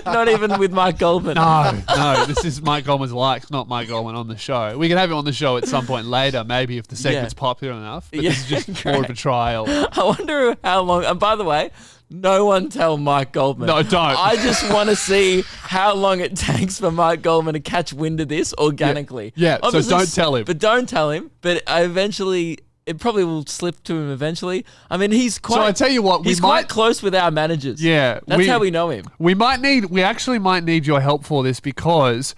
Not even with Mike Goldman. No, this is Mike Goldman's likes, not Mike Goldman on the show. We can have him on the show at some point later, maybe if the segment's popular enough. But this is Yeah, just more of a trial. I wonder how long. And by the way, no one tell Mike Goldman. No, don't. I just want to see how long it takes for Mike Goldman to catch wind of this organically. Yeah, so Obviously, don't tell him. But don't tell him. But eventually, it probably will slip to him eventually. I mean, he's quite. So I tell you what, we he's might. quite close with our managers. Yeah, That's how we know him. We actually might need your help for this because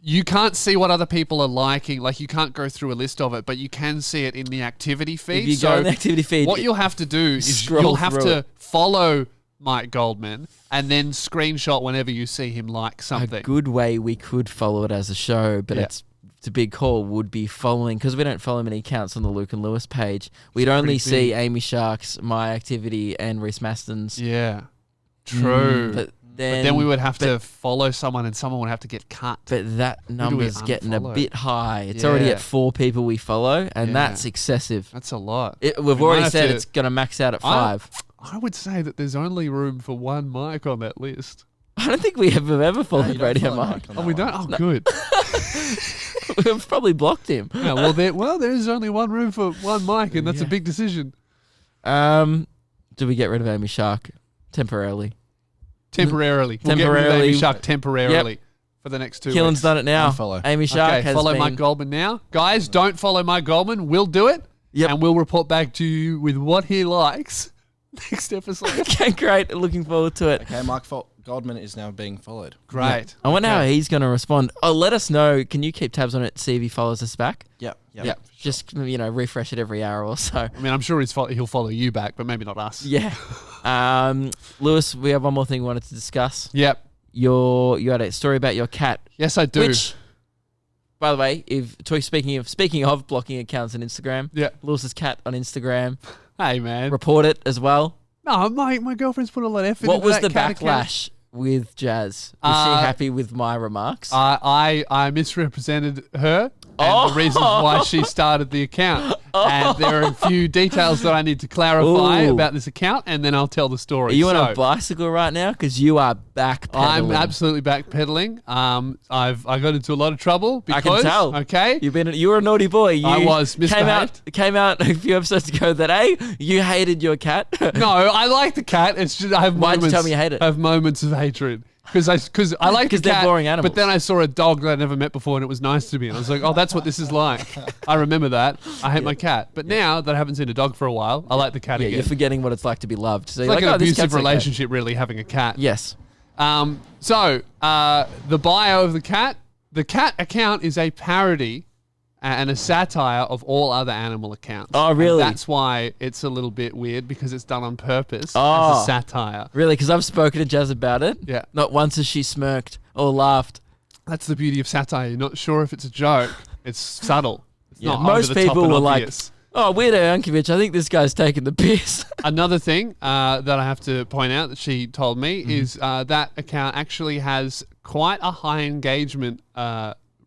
you can't see what other people are liking. Like you can't go through a list of it, but you can see it in the activity feed. If you go in the activity feed, what you'll have to do is scroll you'll have through to it. follow Mike Goldman and then screenshot whenever you see him like a something. good way we could follow it as a show, but Yeah. it's a big call, would be following, because we don't follow many accounts on the Luke and Lewis page. We'd only pretty see big. Amy Shark's, my activity, and Reese Maston's. Yeah, true. But But then, then we would have to follow someone, and someone would have to get cut. But that number's getting a unfollow? bit high. It's already Yeah. at 4 people we follow, and Yeah. that's excessive. That's a lot. We've We might already have said to- it's going to max out at 5. I would say that there's only room for one Mike on that list. I don't think we have ever No, followed you don't Radio follow Mike. on Oh, that we one. don't. Oh, good. We've probably blocked him. Yeah, well, there's only one room for one Mike, and that's a big decision. Do we get rid of Amy Shark? Temporarily. Temporarily. We'll Temporarily. get rid of Amy Shark temporarily for the next 2 weeks. Keelan's done it now. Unfollow. Amy Shark Okay, has follow been... Mike Goldman now. Guys, don't follow Mike Goldman. We'll do it. Yep. And we'll report back to you with what he likes next episode. Okay, great. Looking forward to it. Okay, Goldman is now being followed. Great. I wonder how he's going to respond. Oh, let us know. Can you keep tabs on it, see if he follows us back? Yep. Just, refresh it every hour or so. I mean, I'm sure he'll follow you back, but maybe not us. Yeah. Lewis, we have one more thing we wanted to discuss. Yep. You had a story about your cat. Yes, I do. Which, by the way, speaking of blocking accounts on Instagram, Yeah. Lewis's cat on Instagram, Hey, man. report it as well. No, my girlfriend's put a lot of effort What into was that the cat account. backlash with Jazz? Was she happy with my remarks? I misrepresented her and the reasons why she started the account. And there are a few details that I need to clarify Ooh. about this account, and then I'll tell the story. Are you on So, a bicycle right now? Because you are backpedaling. I'm absolutely backpedaling. I got into a lot of trouble I because can tell. Okay. You were a naughty boy. You I was misbehaved. came out a few episodes ago that you hated your cat. No, I like the cat. It's just I have Why'd you moments. tell me you hate it? I have moments of hatred. Because I like the Because they're cat, boring animals. but then I saw a dog that I'd never met before, and it was nice to me. And I was like, "Oh, that's what this is like." I remember that. I hate my cat, but now that I haven't seen a dog for a while, I like the cat Yeah, again. you're forgetting what it's like to be loved. So It's you're like an oh, this abusive cat's okay. relationship, really, having a cat. Yes. So the bio of the cat account is a parody and a satire of all other animal accounts. Oh, And really? that's why it's a little bit weird, because it's done on purpose Oh. as a satire. Really? Because I've spoken to Jazz about it. Yeah. Not once has she smirked or laughed. That's the beauty of satire. You're not sure if it's a joke. It's subtle. It's Yeah, not most over the top people and were obvious. like, "Oh, Weirdo Yankovic, I think this guy's taking the piss." Another thing that I have to point out that she told me Mm-hmm. is that account actually has quite a high engagement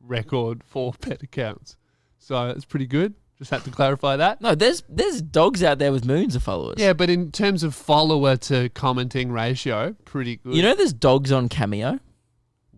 record for pet accounts. So it's pretty good. Just had to clarify that. No, there's dogs out there with millions of followers. Yeah, but in terms of follower to commenting ratio, pretty good. You know there's dogs on Cameo?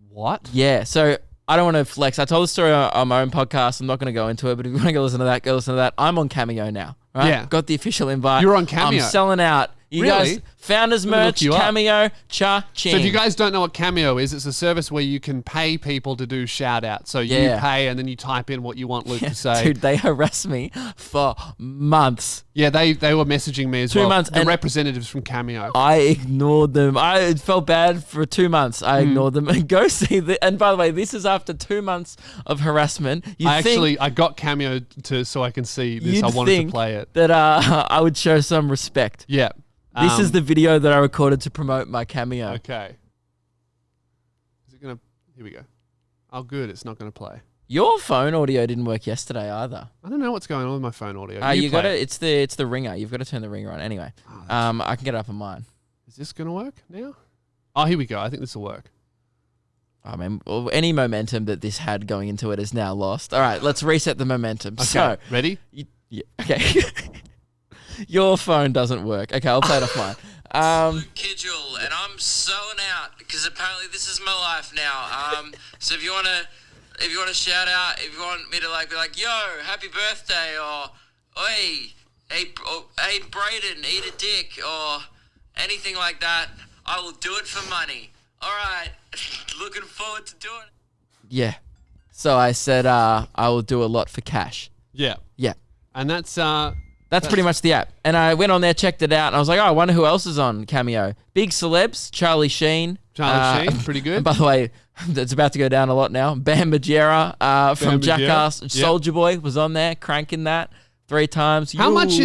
what? Yeah, so I don't want to flex. I told the story on my own podcast. I'm not going to go into it, but if you want to go listen to that, go listen to that. I'm on Cameo now, right? Yeah. Got the official invite. You're on Cameo? I'm selling out. You Really? guys, Founders Let me look merch, you up. Cameo, cha-ching. So if you guys don't know what Cameo is, it's a service where you can pay people to do shout outs. So you Yeah. pay and then you type in what you want Luke to say. Dude, they harassed me for months. Yeah, they were messaging me as 2 well. months, The and- representatives from Cameo. I ignored them. I felt bad for 2 months. Hmm. I ignored them. And go see the. And by the way, this is after 2 months of harassment. I got Cameo so I can see this. I wanted to play it. That I would show some respect. Yeah. This is the video that I recorded to promote my Cameo. Okay. Is it gonna? Here we go. Oh, good. It's not gonna play. Your phone audio didn't work yesterday either. I don't know what's going on with my phone audio. You play got it. to. It's the ringer. You've got to turn the ringer on anyway. I can get it up on mine. Is this gonna work now? Oh, here we go. I think this will work. I mean, any momentum that this had going into it is now lost. All right, let's reset the momentum. Okay. So, Ready? okay. Your phone doesn't work. Okay, I'll play it off mine. Kidgel, and I'm selling out because apparently this is my life now. So if you wanna shout out, if you want me to be like, yo, happy birthday, or hey Brayden, eat a dick, or anything like that, I will do it for money. All right, looking forward to doing it. Yeah. So I said I will do a lot for cash. Yeah. Yeah. And that's That's pretty much the app. And I went on there, checked it out, and I was like, oh, I wonder who else is on Cameo. Big celebs, Charlie Sheen. Charlie Sheen, pretty good. And by the way, it's about to go down a lot now. Bam Margera from Margera, Jackass. yep. Soldier Boy was on there, cranking that 3 times. how much Yoo.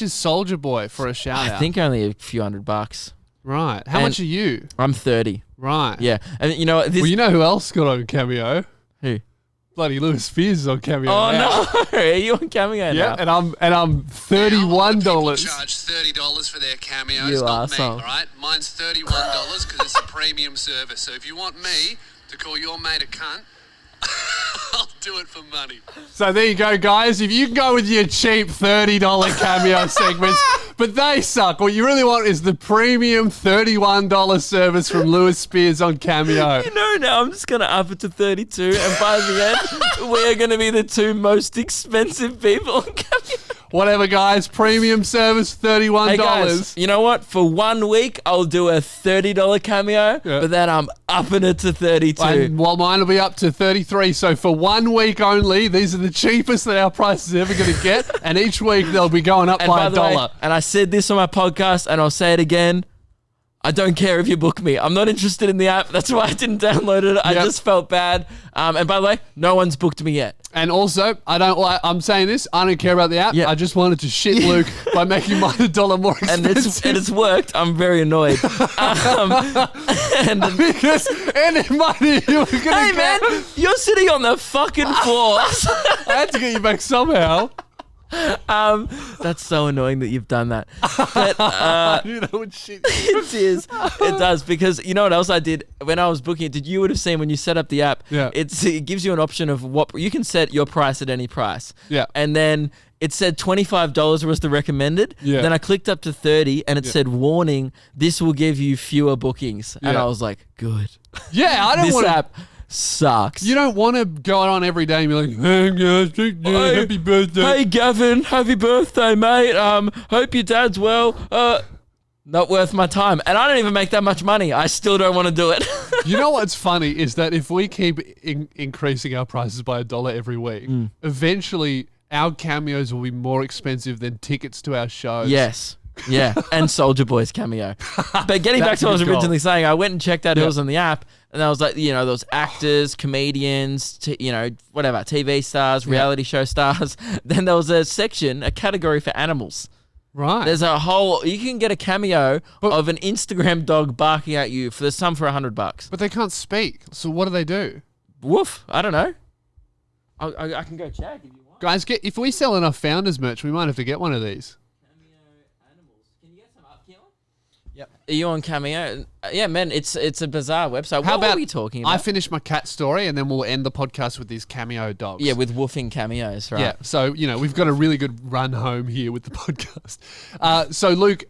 is Soldier Boy for a shout out? I think only a few $100. Right. How And- much are you? I'm 30. Right. Yeah. And you know what? This, Well, you know who else got on Cameo? who? Bloody Lewis Spears is on Cameo. Oh, now. no. Are you on Cameo Yeah, now? and I'm $31. Charge $30 for their cameos, You not arsehole. me, all right? Mine's $31 because it's a premium service. So if you want me to call your mate a cunt, I'll do it for money. So there you go, guys. If you can go with your cheap $30 Cameo segments, but they suck. What you really want is the premium $31 service from Lewis Spears on Cameo. You know, now I'm just going to up it to 32, and by the end, we're going to be the 2 most expensive people on Cameo. Whatever, guys. Premium service, $31. Hey guys, you know what? For 1 week, I'll do a $30 cameo, but then I'm upping it to 32. And while mine will be up to 33. So for 1 week only, these are the cheapest that our price is ever going to get. And each week they'll be going up And by by the way, $1. and I said this on my podcast, and I'll say it again. I don't care if you book me. I'm not interested in the app. That's why I didn't download it. I Yep. just felt bad. And by the way, no one's booked me yet. And also, I'm saying this, I don't care about the app. Yeah. I just wanted to shit Luke by making mine $1 more And expensive. it's worked. I'm very annoyed. And because any money you were going to hey, get. man, you're sitting on the fucking floor. I had to get you back somehow. That's so annoying that you've done that. But You know what shit. it is. It does, because you know what else I did when I was booking it? You would have seen when you set up the app. Yeah. It gives you an option of what you can set your price at any price. Yeah. And then it said $25 was the recommended. Yeah. Then I clicked up to 30 and it said, warning, this will give you fewer bookings. And Yeah. I was like, good. Yeah, I don't This want to. app sucks. You don't want to go on every day and be like, hey guys, happy birthday. Hey Gavin, happy birthday, mate. Hope your dad's well. Not worth my time. And I don't even make that much money. I still don't want to do it. You know what's funny is that if we keep increasing our prices by $1 every week, eventually our cameos will be more expensive than tickets to our shows. Yes. Yeah. And Soldier Boy's cameo. But getting back That's to what I was a good originally saying, I went and checked out Yeah. Hills on the app, and I was like, you know, those actors, comedians, whatever, TV stars, reality show stars. Then there was a section, a category for animals. Right. There's a whole, you can get a cameo of an Instagram dog barking at you for some for $100. But they can't speak. So what do they do? Woof. I don't know. I can go check if you want. Guys, if we sell enough Founders merch, we might have to get one of these. Can you get some up, Keelan? Yep. Are you on Cameo? Yeah, man, it's a bizarre website. How What about were we talking about? I finish my cat story and then we'll end the podcast with these cameo dogs. Yeah, with woofing cameos, right? Yeah, so we've got a really good run home here with the podcast. So Luke,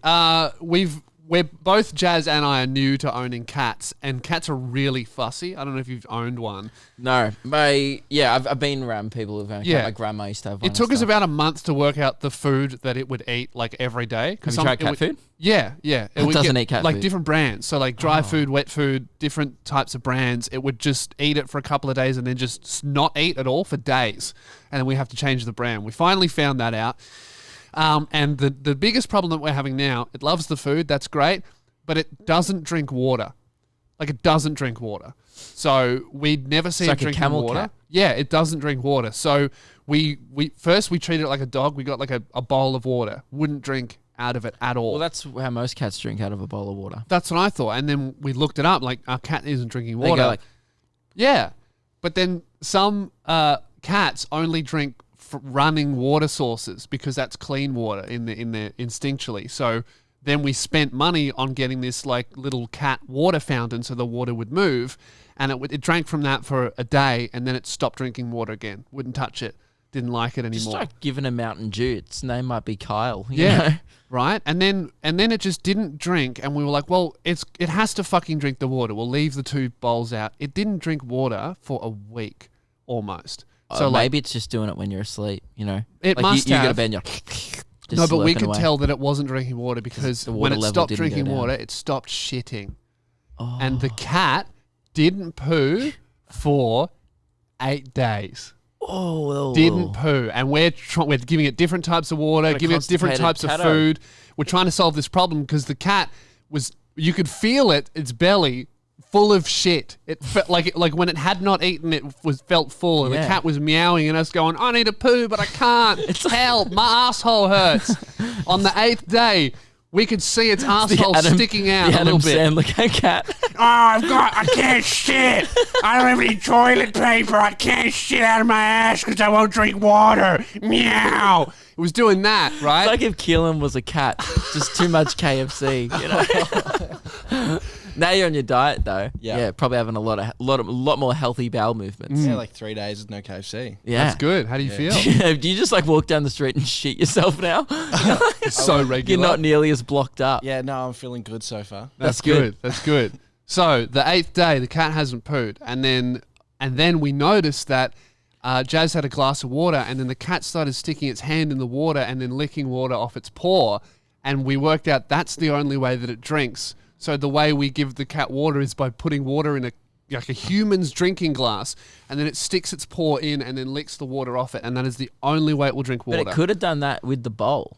we're both Jazz and I are new to owning cats, and cats are really fussy. I don't know if you've owned one. No, I've been around people who've owned a cat. My grandma used to have one. It took us about a month to work out the food that it would eat like every day. Have you tried cat food? Yeah. It would doesn't get, eat cat like food. different brands. So like dry food, wet food, different types of brands. It would just eat it for a couple of days and then just not eat at all for days. And then we have to change the brand. We finally found that out. And the biggest problem that we're having now, it loves the food. That's great. But it doesn't drink water. Like it doesn't drink water. So we'd never see It's it like a drinking camel water. cat. Yeah, it doesn't drink water. So we treated it like a dog. We got like a bowl of water. Wouldn't drink out of it at all. Well, that's how most cats drink, out of a bowl of water. That's what I thought. And then we looked it up. Like our cat isn't drinking They water. go like, Yeah, but then some cats only drink running water sources because that's clean water in the instinctually. So then we spent money on getting this like little cat water fountain so the water would move, and it drank from that for a day, and then it stopped drinking water again. Wouldn't touch it. Didn't like it anymore. just like giving a Mountain Dew. Its name might be Kyle. you Yeah. know? Right. And then it just didn't drink, and we were like, well, it has to fucking drink the water. We'll leave the two bowls out. It didn't drink water for a week almost. So like, maybe it's just doing it when you're asleep. It like must you go to have. bed and you're no, just but we slurping could away. tell that it wasn't drinking water because the when water it level stopped didn't go drinking down. water, it stopped shitting. And the cat didn't poo for 8 days. Oh, Didn't poo, and we're giving it different types of water, What a giving it different constipated types of catto. food. We're trying to solve this problem because the cat you could feel its belly full of shit. It felt like when it had not eaten, it felt full, and the Yeah. cat was meowing and us going, I need a poo, but I can't. Help, my asshole hurts. On the 8th day, we could see its asshole sticking out the a little Adam bit. Sandler cat. I can't shit. I don't have any toilet paper. I can't shit out of my ass because I won't drink water. Meow. It was doing that, right? It's like if Keelan was a cat, just too much KFC. Now you're on your diet though. Yeah. probably having a lot more healthy bowel movements. Yeah, like 3 days with no KFC. Yeah, That's good. How do you feel? Do you just like walk down the street and shit yourself now? It's so regular. You're not nearly as blocked up. Yeah, no, I'm feeling good so far. That's good. good. That's good. So the 8th day, the cat hasn't pooed, and then we noticed that Jazz had a glass of water, and then the cat started sticking its hand in the water and then licking water off its paw. And we worked out that's the only way that it drinks. So the way we give the cat water is by putting water in a human's drinking glass, and then it sticks its paw in and then licks the water off it, and that is the only way it will drink water. But it could have done that with the bowl.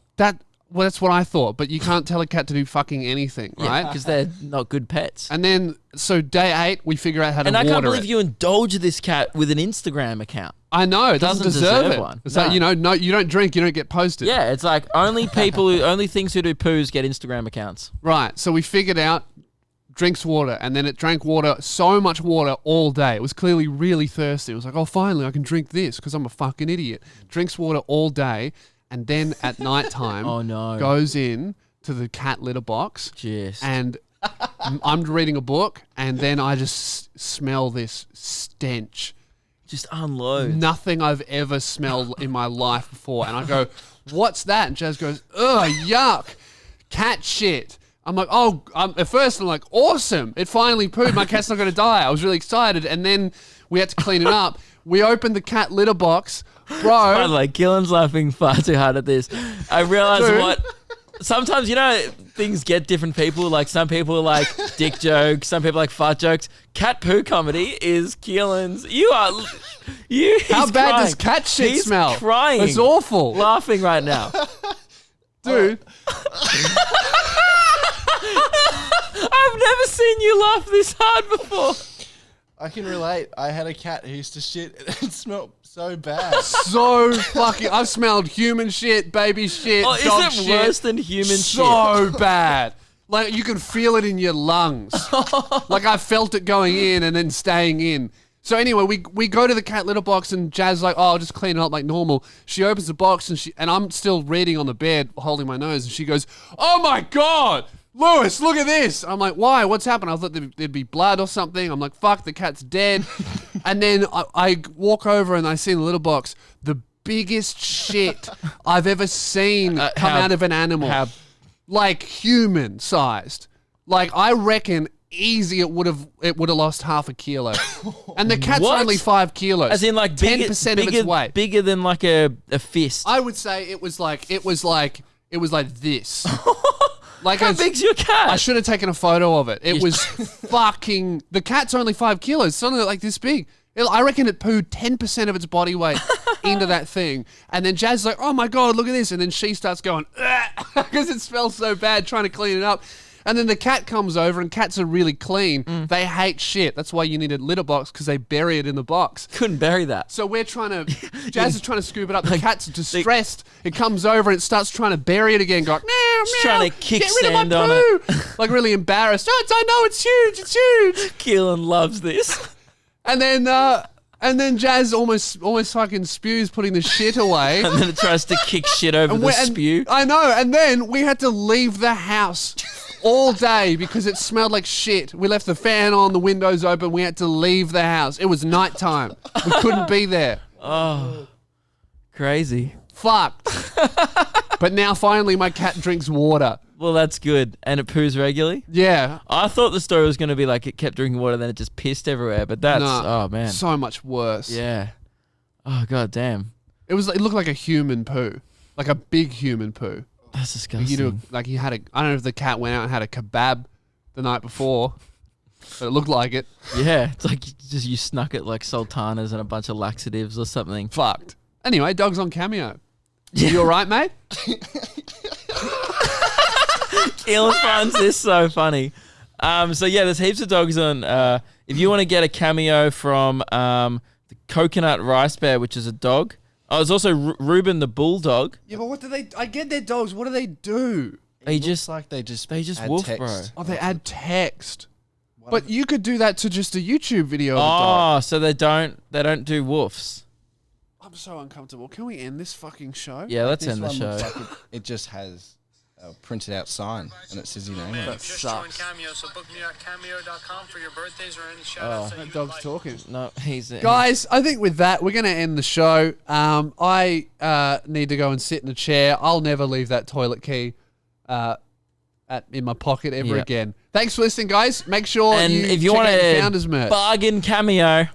Well, that's what I thought, but you can't tell a cat to do fucking anything, right? Because they're not good pets. And then, so day 8, we figure out how to And I water can't believe it. you indulge this cat with an Instagram account. I know, it doesn't deserve it. one. It's No. like, no, you don't drink, you don't get posted. Yeah, it's like only things who do poos get Instagram accounts. Right, so we figured out drinks water, and then it drank water, so much water all day. It was clearly really thirsty. It was like, oh, finally, I can drink this because I'm a fucking idiot. Drinks water all day, and then at nighttime, Oh, no. goes in to the cat litter box, Jeez. and I'm reading a book, and then I just smell this stench. Just unload. Nothing I've ever smelled in my life before. And I go, what's that? And Jazz goes, ugh, yuck, cat shit. I'm like, at first I'm like, awesome. It finally pooed. My cat's not going to die. I was really excited. And then we had to clean it up. We opened the cat litter box. Bro. Like, Gillen's laughing far too hard at this. I realize Dude. what... Sometimes, things get different people. Like, some people like dick jokes. Some people like fart jokes. Cat poo comedy is Keelan's. How bad does cat shit He's smell? crying. It's awful. Laughing right now. Dude. I've never seen you laugh this hard before. I can relate. I had a cat who used to shit and it smelled so bad. So fucking... I've smelled human shit, baby shit, Oh, dog is it shit. worse than human shit? So bad. Like, you can feel it in your lungs. Like, I felt it going in and then staying in. So anyway, we go to the cat litter box, and Jazz like, oh, I'll just clean it up like normal. She opens the box, and I'm still reading on the bed, holding my nose, and she goes, oh my God, Lewis, look at this. I'm like, why? What's happened? I thought there'd be blood or something. I'm like, fuck, the cat's dead. And then I walk over and I see in the litter box the biggest shit I've ever seen come out of an animal. Like human sized. Like, I reckon easy it would have lost half a kilo. And the cat's What? only 5 kilos. As in, like, 10% of its weight. Bigger than like a fist. I would say it was like this. Like, How big's your cat? I should have taken a photo of it. It was fucking... The cat's only 5 kilos. It's only like this big. I reckon it pooed 10% of its body weight into that thing. And then Jazz is like, oh my God, look at this. And then she starts going, because it smells so bad, trying to clean it up. And then the cat comes over, and cats are really clean. They hate shit. That's why you need a litter box, because they bury it in the box. Couldn't bury that. So we're trying to... Jazz is trying to scoop it up. The cat's distressed. It comes over and it starts trying to bury it again, going, meow, meow. Trying to Get rid of my kickstand on poo. Like, really embarrassed. Oh, I know, it's huge. It's huge. Keelan loves this. And then Jazz almost fucking spews, putting the shit away. And then it tries to kick shit over the spew. I know. And then we had to leave the house all day because it smelled like shit. We left the fan on, the windows open. We had to leave the house. It was nighttime. We couldn't be there. Oh, crazy. Fucked. But now finally my cat drinks water. Well, that's good. And it poos regularly? Yeah. I thought the story was going to be like it kept drinking water, then it just pissed everywhere. But that's, No, oh, man. so much worse. Yeah. Oh, God damn. It looked like a human poo. Like a big human poo. That's disgusting. He had I don't know if the cat went out and had a kebab the night before, but it looked like it. Yeah. It's like you snuck it like sultanas and a bunch of laxatives or something. Fucked. Anyway, Dogs on Cameo. You all right, mate? Keelan finds this so funny. So yeah, there's heaps of dogs on. If you want to get a cameo from the Coconut Rice Bear, which is a dog. Oh, there's also Reuben the Bulldog. Yeah, but what do they... I get their dogs. What do they do? They Looks just like they just add woof, text. bro. Oh, they add text. But you could do that to just a YouTube video of a Oh, dog. so they don't do woofs. I'm so uncomfortable. Can we end this fucking show? Yeah, let's This end the one show. looks like it just has a printed out sign and it says your name on it. Just sucks. join Cameo, so book me at cameo.com for your birthdays or any Oh. shout-outs that That you dog's like. talking. No, he's Guys, I think with that, we're going to end the show. I need to go and sit in a chair. I'll never leave that toilet key in my pocket ever Yeah. again. Thanks for listening, guys. Make sure And you if you check want out the to Founders merch. bargain cameo,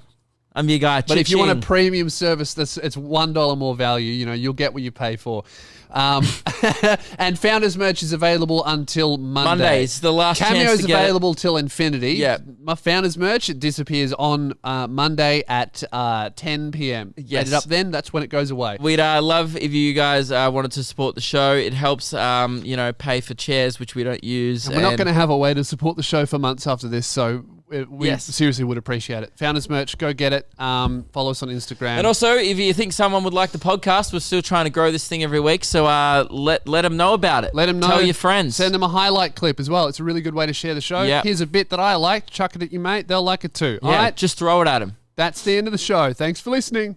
I'm your guy. But if you want a Cha-ching. premium service, it's $1 more value. You know, you'll get what you pay for. And Founders merch is available until Monday. Monday is the last chance Cameo's to get it. available till infinity. Yeah. My Founders merch, it disappears on Monday at 10 p.m. Yes. Set it up then. That's when it goes away. We'd love if you guys wanted to support the show. It helps, pay for chairs, which we don't use. And we're not going to have a way to support the show for months after this, so we Yes. seriously would appreciate it. Founders merch, go get it. Follow us on Instagram. And also, if you think someone would like the podcast, we're still trying to grow this thing every week. So let them know about it. Let them know. Tell your friends. Send them a highlight clip as well. It's a really good way to share the show. Yep. Here's a bit that I liked. Chuck it at your mate. They'll like it too. Yeah, All right. just throw it at them. That's the end of the show. Thanks for listening.